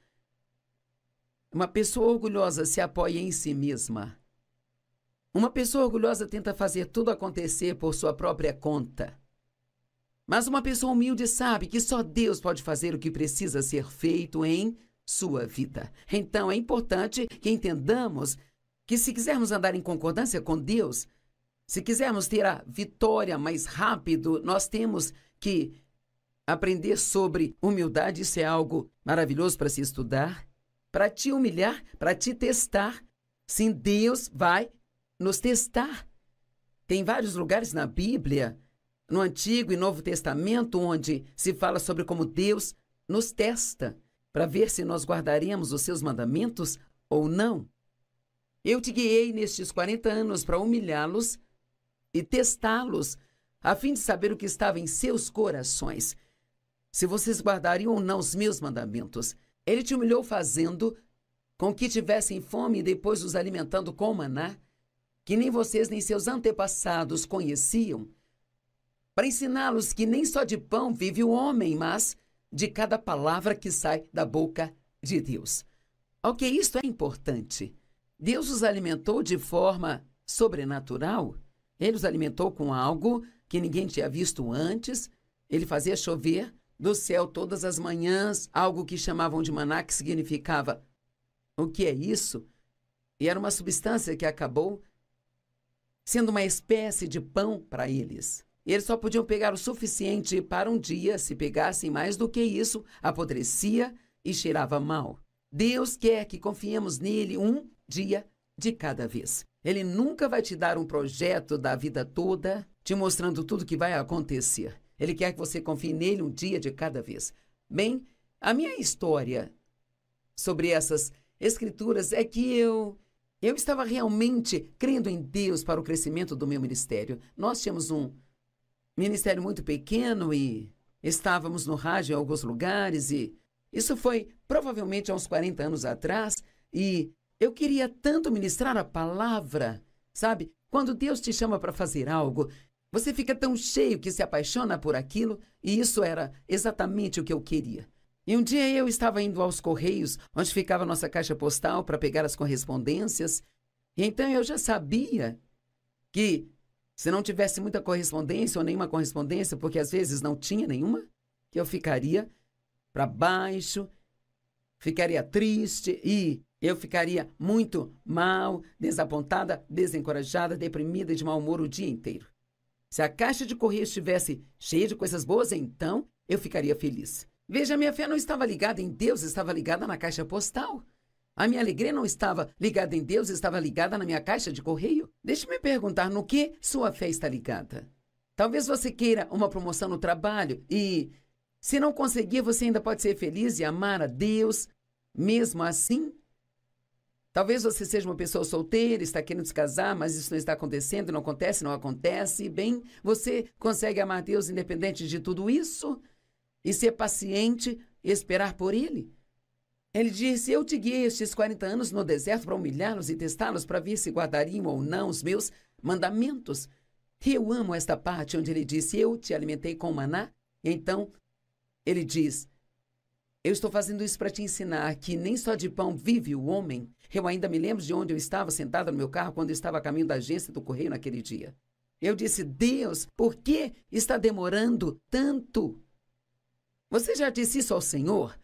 Uma pessoa orgulhosa se apoia em si mesma. Uma pessoa orgulhosa tenta fazer tudo acontecer por sua própria conta. Mas uma pessoa humilde sabe que só Deus pode fazer o que precisa ser feito em sua vida. Então, é importante que entendamos que se quisermos andar em concordância com Deus, se quisermos ter a vitória mais rápido, nós temos que aprender sobre humildade. Isso é algo maravilhoso para se estudar, para te humilhar, para te testar. Sim, Deus vai nos testar. Tem vários lugares na Bíblia, no Antigo e Novo Testamento, onde se fala sobre como Deus nos testa, para ver se nós guardaremos os seus mandamentos ou não. Eu te guiei nestes 40 anos para humilhá-los e testá-los, a fim de saber o que estava em seus corações, se vocês guardariam ou não os meus mandamentos. Ele te humilhou fazendo com que tivessem fome e depois os alimentando com maná, que nem vocês nem seus antepassados conheciam, para ensiná-los que nem só de pão vive o homem, mas de cada palavra que sai da boca de Deus. Ok, isto é importante. Deus os alimentou de forma sobrenatural. Ele os alimentou com algo que ninguém tinha visto antes. Ele fazia chover do céu todas as manhãs, algo que chamavam de maná, que significava o que é isso? E era uma substância que acabou sendo uma espécie de pão para eles. E eles só podiam pegar o suficiente para um dia. Se pegassem mais do que isso, apodrecia e cheirava mal. Deus quer que confiemos nele um dia de cada vez. Ele nunca vai te dar um projeto da vida toda, te mostrando tudo que vai acontecer. Ele quer que você confie nele um dia de cada vez. Bem, a minha história sobre essas escrituras é que eu estava realmente crendo em Deus para o crescimento do meu ministério. Nós tínhamos um ministério muito pequeno e estávamos no rádio em alguns lugares e isso foi provavelmente há uns 40 anos atrás e eu queria tanto ministrar a palavra, sabe? Quando Deus te chama para fazer algo, você fica tão cheio que se apaixona por aquilo e isso era exatamente o que eu queria. E um dia eu estava indo aos Correios, onde ficava a nossa caixa postal para pegar as correspondências e então eu já sabia que se não tivesse muita correspondência ou nenhuma correspondência, porque às vezes não tinha nenhuma, que eu ficaria para baixo, ficaria triste e eu ficaria muito mal, desapontada, desencorajada, deprimida e de mau humor o dia inteiro. Se a caixa de correio estivesse cheia de coisas boas, então eu ficaria feliz. Veja, minha fé não estava ligada em Deus, estava ligada na caixa postal. A minha alegria não estava ligada em Deus, estava ligada na minha caixa de correio. Deixe-me perguntar, no que sua fé está ligada? Talvez você queira uma promoção no trabalho e, se não conseguir, você ainda pode ser feliz e amar a Deus, mesmo assim? Talvez você seja uma pessoa solteira, está querendo se casar, mas isso não está acontecendo, não acontece, não acontece. Bem, você consegue amar Deus independente de tudo isso? e ser paciente e esperar por ele? Ele disse: eu te guiei estes 40 anos no deserto para humilhá-los e testá-los para ver se guardariam ou não os meus mandamentos. E eu amo esta parte onde ele disse: eu te alimentei com maná. E então ele diz: eu estou fazendo isso para te ensinar que nem só de pão vive o homem. Eu ainda me lembro de onde eu estava sentada no meu carro quando eu estava a caminho da agência do correio naquele dia. Eu disse: Deus, por que está demorando tanto? Você já disse isso ao Senhor?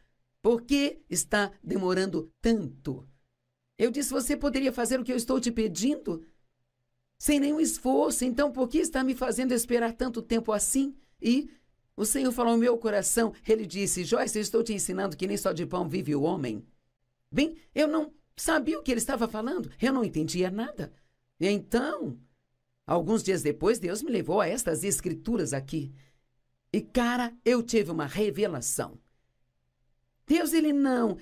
Por que está demorando tanto? Eu disse: você poderia fazer o que eu estou te pedindo sem nenhum esforço, então por que está me fazendo esperar tanto tempo assim? E o Senhor falou ao meu coração, ele disse: Joyce, eu estou te ensinando que nem só de pão vive o homem. Bem, eu não sabia o que ele estava falando, eu não entendia nada. E então, alguns dias depois, Deus me levou a estas escrituras aqui. E, cara, eu tive uma revelação. Deus, Ele não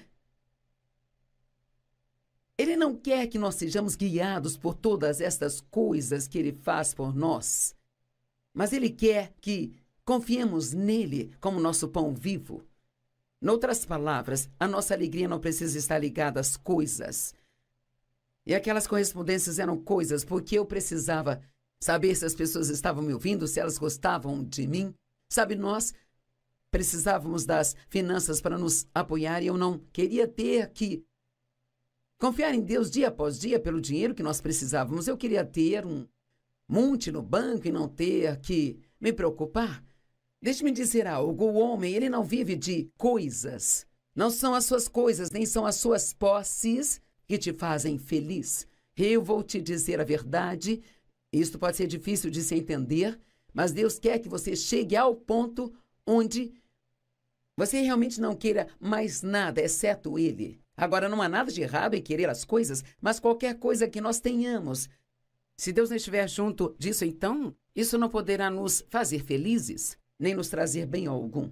quer que nós sejamos guiados por todas estas coisas que Ele faz por nós. Mas Ele quer que confiemos nele como nosso pão vivo. Noutras palavras, a nossa alegria não precisa estar ligada às coisas. E aquelas correspondências eram coisas porque eu precisava saber se as pessoas estavam me ouvindo, se elas gostavam de mim. Sabe, nós precisávamos das finanças para nos apoiar e eu não queria ter que confiar em Deus dia após dia pelo dinheiro que nós precisávamos. Eu queria ter um monte no banco e não ter que me preocupar. Deixe-me dizer algo, o homem, ele não vive de coisas. Não são as suas coisas, nem são as suas posses que te fazem feliz. Eu vou te dizer a verdade, isto pode ser difícil de se entender, mas Deus quer que você chegue ao ponto onde você realmente não queira mais nada, exceto Ele. Agora, não há nada de errado em querer as coisas, mas qualquer coisa que nós tenhamos, se Deus não estiver junto disso, então, isso não poderá nos fazer felizes, nem nos trazer bem algum.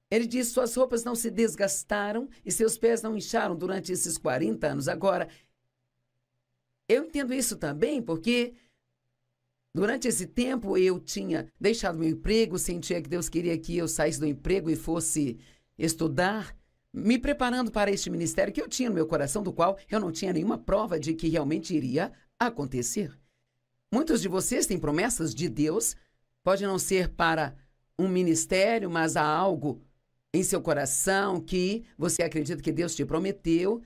Ele diz: suas roupas não se desgastaram e seus pés não incharam durante esses 40 anos. Agora, eu entendo isso também porque durante esse tempo eu tinha deixado meu emprego, sentia que Deus queria que eu saísse do emprego e fosse estudar, me preparando para este ministério que eu tinha no meu coração, do qual eu não tinha nenhuma prova de que realmente iria acontecer. Muitos de vocês têm promessas de Deus, pode não ser para um ministério, mas há algo em seu coração que você acredita que Deus te prometeu,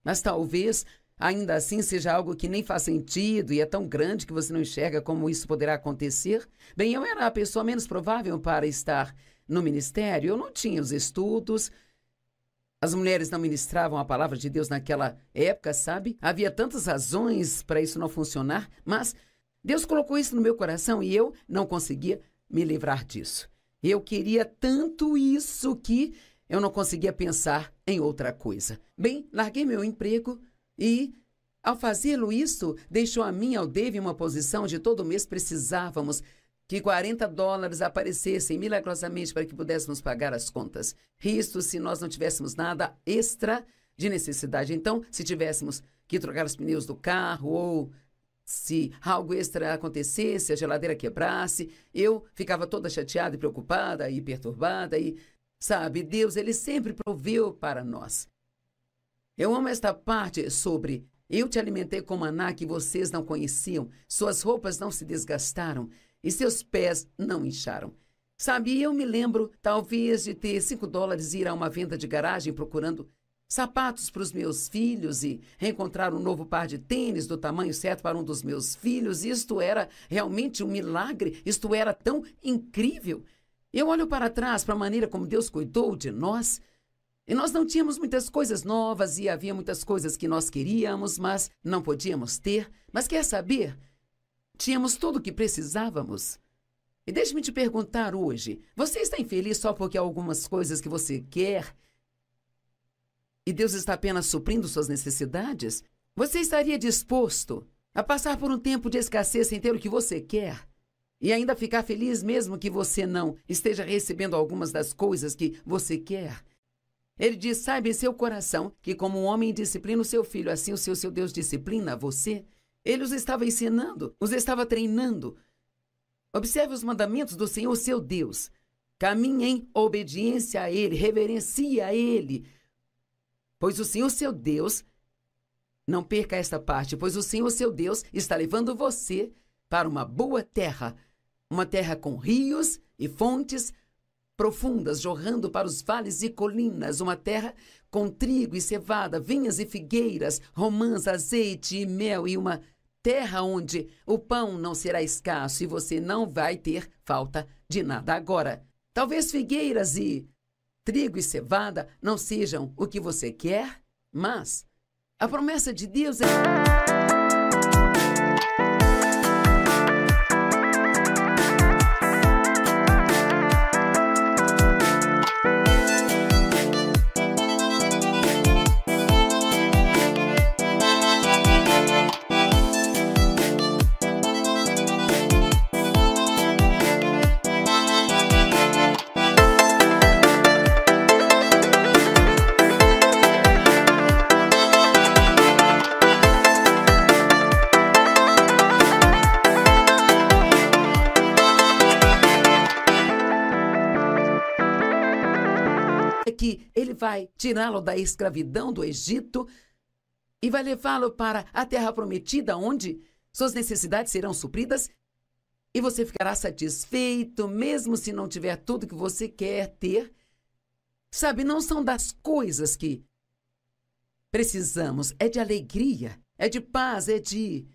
mas talvez ainda assim seja algo que nem faz sentido e é tão grande que você não enxerga como isso poderá acontecer. Bem, eu era a pessoa menos provável para estar no ministério. Eu não tinha os estudos, as mulheres não ministravam a palavra de Deus naquela época, sabe? Havia tantas razões para isso não funcionar, mas Deus colocou isso no meu coração e eu não conseguia me livrar disso. Eu queria tanto isso que eu não conseguia pensar em outra coisa. Bem, larguei meu emprego e, ao fazê-lo isso, deixou a mim e ao Dave uma posição onde todo mês precisávamos que $40 aparecessem milagrosamente para que pudéssemos pagar as contas. Isso se nós não tivéssemos nada extra de necessidade. Então, se tivéssemos que trocar os pneus do carro ou se algo extra acontecesse, a geladeira quebrasse, eu ficava toda chateada e preocupada e perturbada e, sabe, Deus, Ele sempre proveu para nós. Eu amo esta parte sobre: eu te alimentei com maná que vocês não conheciam, suas roupas não se desgastaram e seus pés não incharam. Sabe, eu me lembro, talvez, de ter $5 e ir a uma venda de garagem procurando sapatos para os meus filhos e encontrar um novo par de tênis do tamanho certo para um dos meus filhos. Isto era realmente um milagre, isto era tão incrível. Eu olho para trás para a maneira como Deus cuidou de nós. E nós não tínhamos muitas coisas novas e havia muitas coisas que nós queríamos, mas não podíamos ter. Mas quer saber? Tínhamos tudo o que precisávamos. E deixe-me te perguntar hoje, você está infeliz só porque há algumas coisas que você quer e Deus está apenas suprindo suas necessidades? Você estaria disposto a passar por um tempo de escassez sem ter o que você quer e ainda ficar feliz mesmo que você não esteja recebendo algumas das coisas que você quer? Ele diz: saiba em seu coração que como um homem disciplina o seu filho, assim o seu Deus disciplina você. Ele os estava ensinando, os estava treinando. Observe os mandamentos do Senhor, seu Deus. Caminhe em obediência a Ele, reverencie a Ele. Pois o Senhor, seu Deus, não perca esta parte, pois o Senhor, seu Deus, está levando você para uma boa terra. Uma terra com rios e fontes profundas, jorrando para os vales e colinas. Uma terra com trigo e cevada, vinhas e figueiras, romãs, azeite e mel. E uma terra onde o pão não será escasso e você não vai ter falta de nada. Agora, talvez figueiras e trigo e cevada não sejam o que você quer, mas a promessa de Deus é... que ele vai tirá-lo da escravidão do Egito e vai levá-lo para a terra prometida, onde suas necessidades serão supridas e você ficará satisfeito, mesmo se não tiver tudo que você quer ter. Sabe, não são das coisas que precisamos, é de alegria, é de paz, é de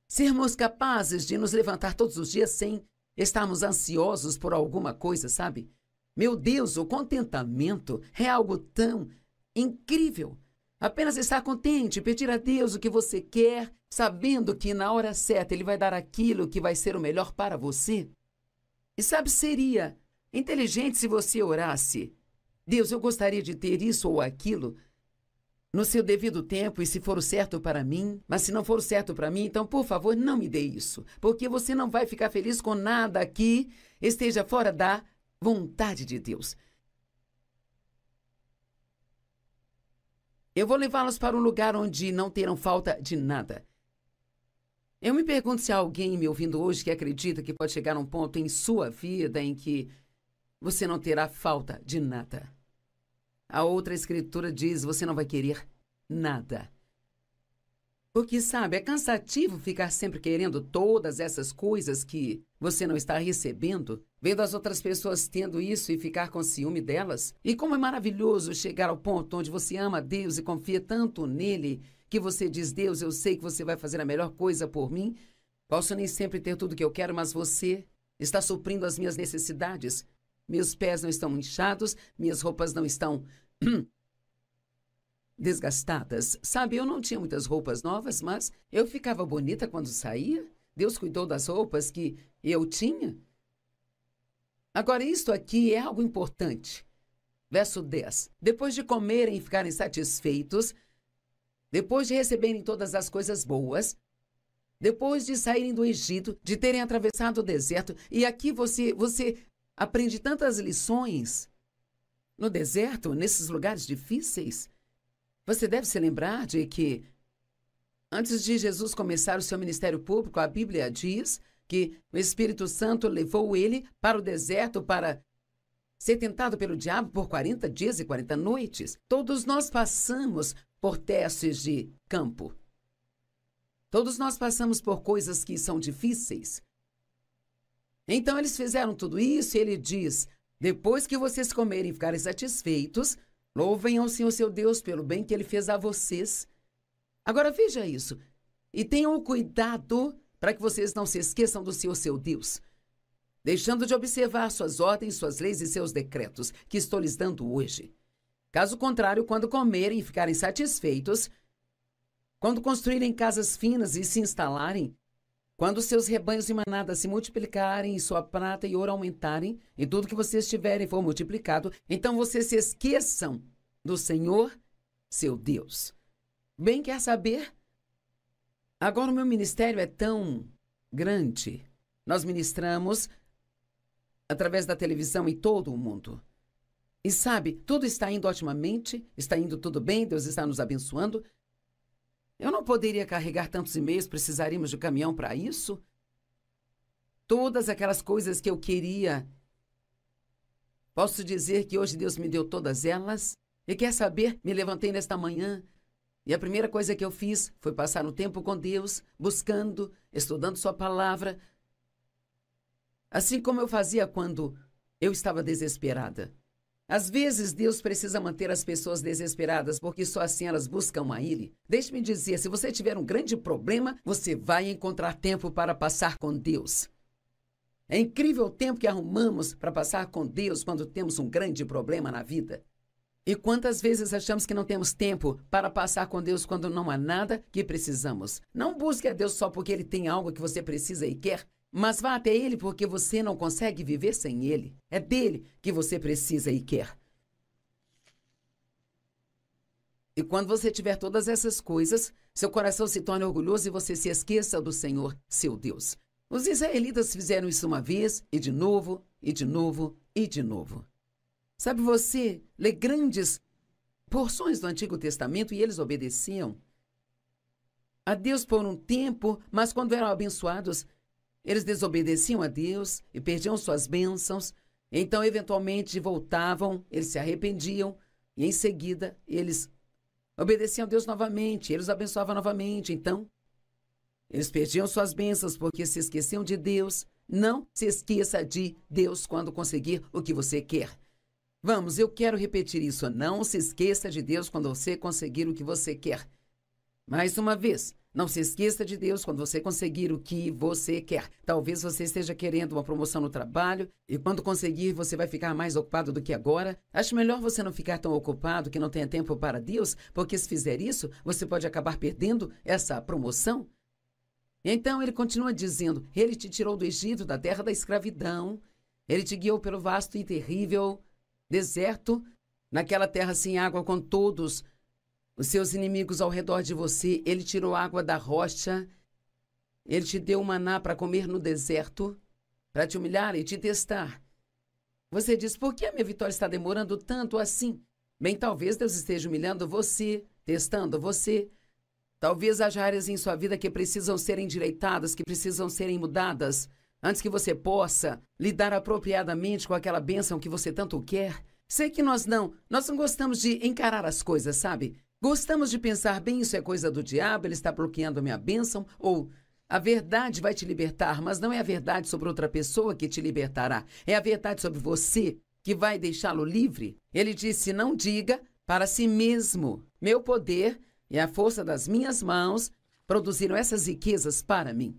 sermos capazes de nos levantar todos os dias sem estarmos ansiosos por alguma coisa, sabe? Meu Deus, o contentamento é algo tão incrível. Apenas estar contente, pedir a Deus o que você quer, sabendo que na hora certa Ele vai dar aquilo que vai ser o melhor para você. E sabe, seria inteligente se você orasse: Deus, eu gostaria de ter isso ou aquilo no seu devido tempo e se for o certo para mim, mas se não for o certo para mim, então, por favor, não me dê isso, porque você não vai ficar feliz com nada que esteja fora da vontade de Deus. Eu vou levá-los para um lugar onde não terão falta de nada. Eu me pergunto se há alguém me ouvindo hoje que acredita que pode chegar a um ponto em sua vida em que você não terá falta de nada. A outra escritura diz: você não vai querer nada. Porque, sabe, é cansativo ficar sempre querendo todas essas coisas que você não está recebendo, vendo as outras pessoas tendo isso e ficar com ciúme delas. E como é maravilhoso chegar ao ponto onde você ama a Deus e confia tanto nele, que você diz: Deus, eu sei que você vai fazer a melhor coisa por mim. Posso nem sempre ter tudo que eu quero, mas você está suprindo as minhas necessidades. Meus pés não estão inchados, minhas roupas não estão desgastadas. Sabe, eu não tinha muitas roupas novas, mas eu ficava bonita quando saía. Deus cuidou das roupas que eu tinha. Agora, isto aqui é algo importante. Verso 10. Depois de comerem e ficarem satisfeitos, depois de receberem todas as coisas boas, depois de saírem do Egito, de terem atravessado o deserto, e aqui você aprende tantas lições no deserto, nesses lugares difíceis. Você deve se lembrar de que, antes de Jesus começar o seu ministério público, a Bíblia diz que o Espírito Santo levou ele para o deserto para ser tentado pelo diabo por 40 dias e 40 noites. Todos nós passamos por testes de campo. Todos nós passamos por coisas que são difíceis. Então, eles fizeram tudo isso e ele diz: depois que vocês comerem e ficarem satisfeitos, louvem ao Senhor seu Deus pelo bem que Ele fez a vocês. Agora veja isso. E tenham cuidado para que vocês não se esqueçam do Senhor seu Deus, deixando de observar suas ordens, suas leis e seus decretos que estou lhes dando hoje. Caso contrário, quando comerem e ficarem satisfeitos, quando construírem casas finas e se instalarem, quando seus rebanhos e manadas se multiplicarem e sua prata e ouro aumentarem, e tudo que vocês tiverem for multiplicado, então vocês se esqueçam do Senhor, seu Deus. Bem, quer saber? Agora o meu ministério é tão grande. Nós ministramos através da televisão em todo o mundo. E sabe, tudo está indo otimamente, está indo tudo bem, Deus está nos abençoando. Eu não poderia carregar tantos e-mails, precisaríamos de caminhão para isso. Todas aquelas coisas que eu queria Posso dizer que hoje Deus me deu todas elas? E quer saber? Me levantei nesta manhã e a primeira coisa que eu fiz foi passar um tempo com Deus, buscando, estudando sua palavra, assim como eu fazia quando eu estava desesperada. Às vezes, Deus precisa manter as pessoas desesperadas, porque só assim elas buscam a Ele. Deixe-me dizer, se você tiver um grande problema, você vai encontrar tempo para passar com Deus. É incrível o tempo que arrumamos para passar com Deus quando temos um grande problema na vida. E quantas vezes achamos que não temos tempo para passar com Deus quando não há nada que precisamos? Não busque a Deus só porque Ele tem algo que você precisa e quer, mas vá até Ele porque você não consegue viver sem Ele. É dele que você precisa e quer. E quando você tiver todas essas coisas, seu coração se torne orgulhoso e você se esqueça do Senhor, seu Deus. Os israelitas fizeram isso uma vez, e de novo, e de novo, e de novo. Sabe, você lê grandes porções do Antigo Testamento e eles obedeciam a Deus por um tempo, mas quando eram abençoados, eles desobedeciam a Deus e perdiam suas bênçãos. Então, eventualmente, voltavam, eles se arrependiam e, em seguida, eles obedeciam a Deus novamente, eles abençoavam novamente. Então, eles perdiam suas bênçãos porque se esqueciam de Deus. Não se esqueça de Deus quando conseguir o que você quer. Vamos, eu quero repetir isso. Não se esqueça de Deus quando você conseguir o que você quer. Mais uma vez, não se esqueça de Deus quando você conseguir o que você quer. Talvez você esteja querendo uma promoção no trabalho e quando conseguir você vai ficar mais ocupado do que agora. Acho melhor você não ficar tão ocupado que não tenha tempo para Deus, porque se fizer isso, você pode acabar perdendo essa promoção. Então ele continua dizendo, ele te tirou do Egito, da terra da escravidão, ele te guiou pelo vasto e terrível deserto, naquela terra sem água com todos os seus inimigos ao redor de você. Ele tirou água da rocha, ele te deu maná para comer no deserto, para te humilhar e te testar. Você diz, por que a minha vitória está demorando tanto assim? Bem, talvez Deus esteja humilhando você, testando você. Talvez haja áreas em sua vida que precisam ser endireitadas, que precisam serem mudadas, antes que você possa lidar apropriadamente com aquela bênção que você tanto quer. Sei que nós não gostamos de encarar as coisas, sabe? Gostamos de pensar, bem, isso é coisa do diabo, ele está bloqueando a minha bênção, ou a verdade vai te libertar, mas não é a verdade sobre outra pessoa que te libertará, é a verdade sobre você que vai deixá-lo livre. Ele disse, não diga para si mesmo, meu poder e a força das minhas mãos produziram essas riquezas para mim.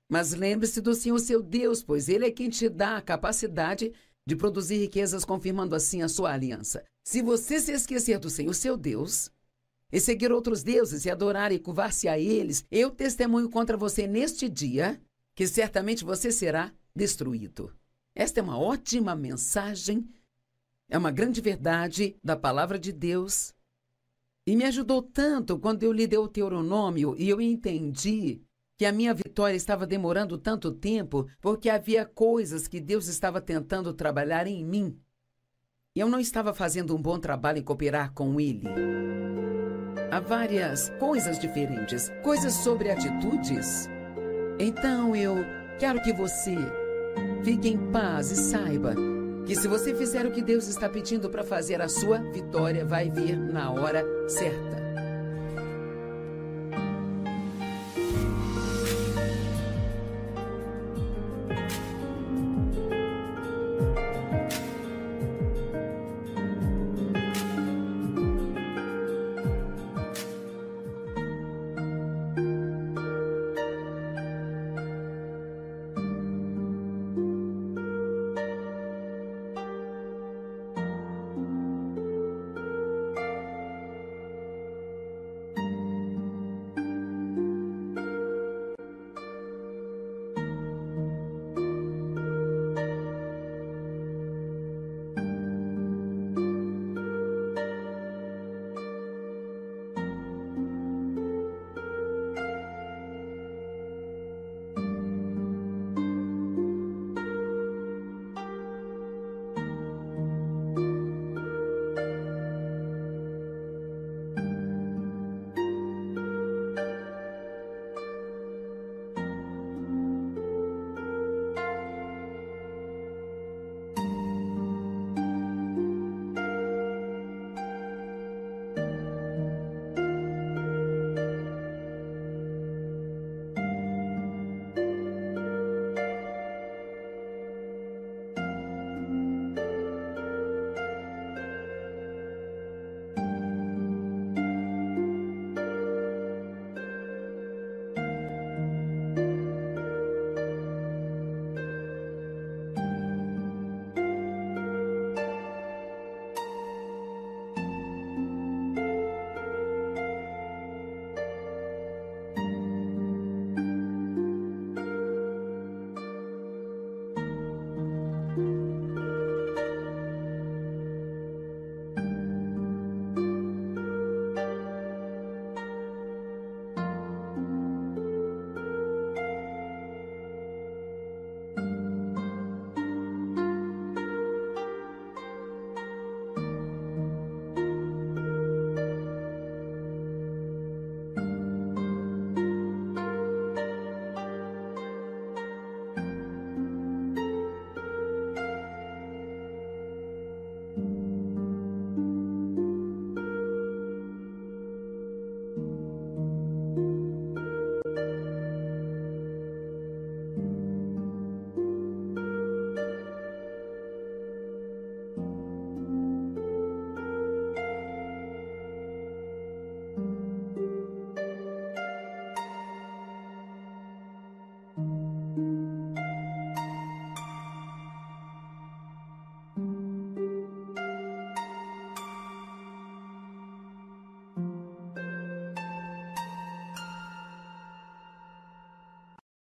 Mas lembre-se do Senhor, seu Deus, pois Ele é quem te dá a capacidade de produzir riquezas, confirmando assim a sua aliança. Se você se esquecer do Senhor, seu Deus, e seguir outros deuses e adorar e curvar-se a eles, eu testemunho contra você neste dia que certamente você será destruído. Esta é uma ótima mensagem, é uma grande verdade da palavra de Deus. E me ajudou tanto quando eu li Deuteronômio e eu entendi que a minha vitória estava demorando tanto tempo porque havia coisas que Deus estava tentando trabalhar em mim. E eu não estava fazendo um bom trabalho em cooperar com Ele. Há várias coisas diferentes, coisas sobre atitudes. Então eu quero que você fique em paz e saiba que se você fizer o que Deus está pedindo para fazer, a sua vitória vai vir na hora certa.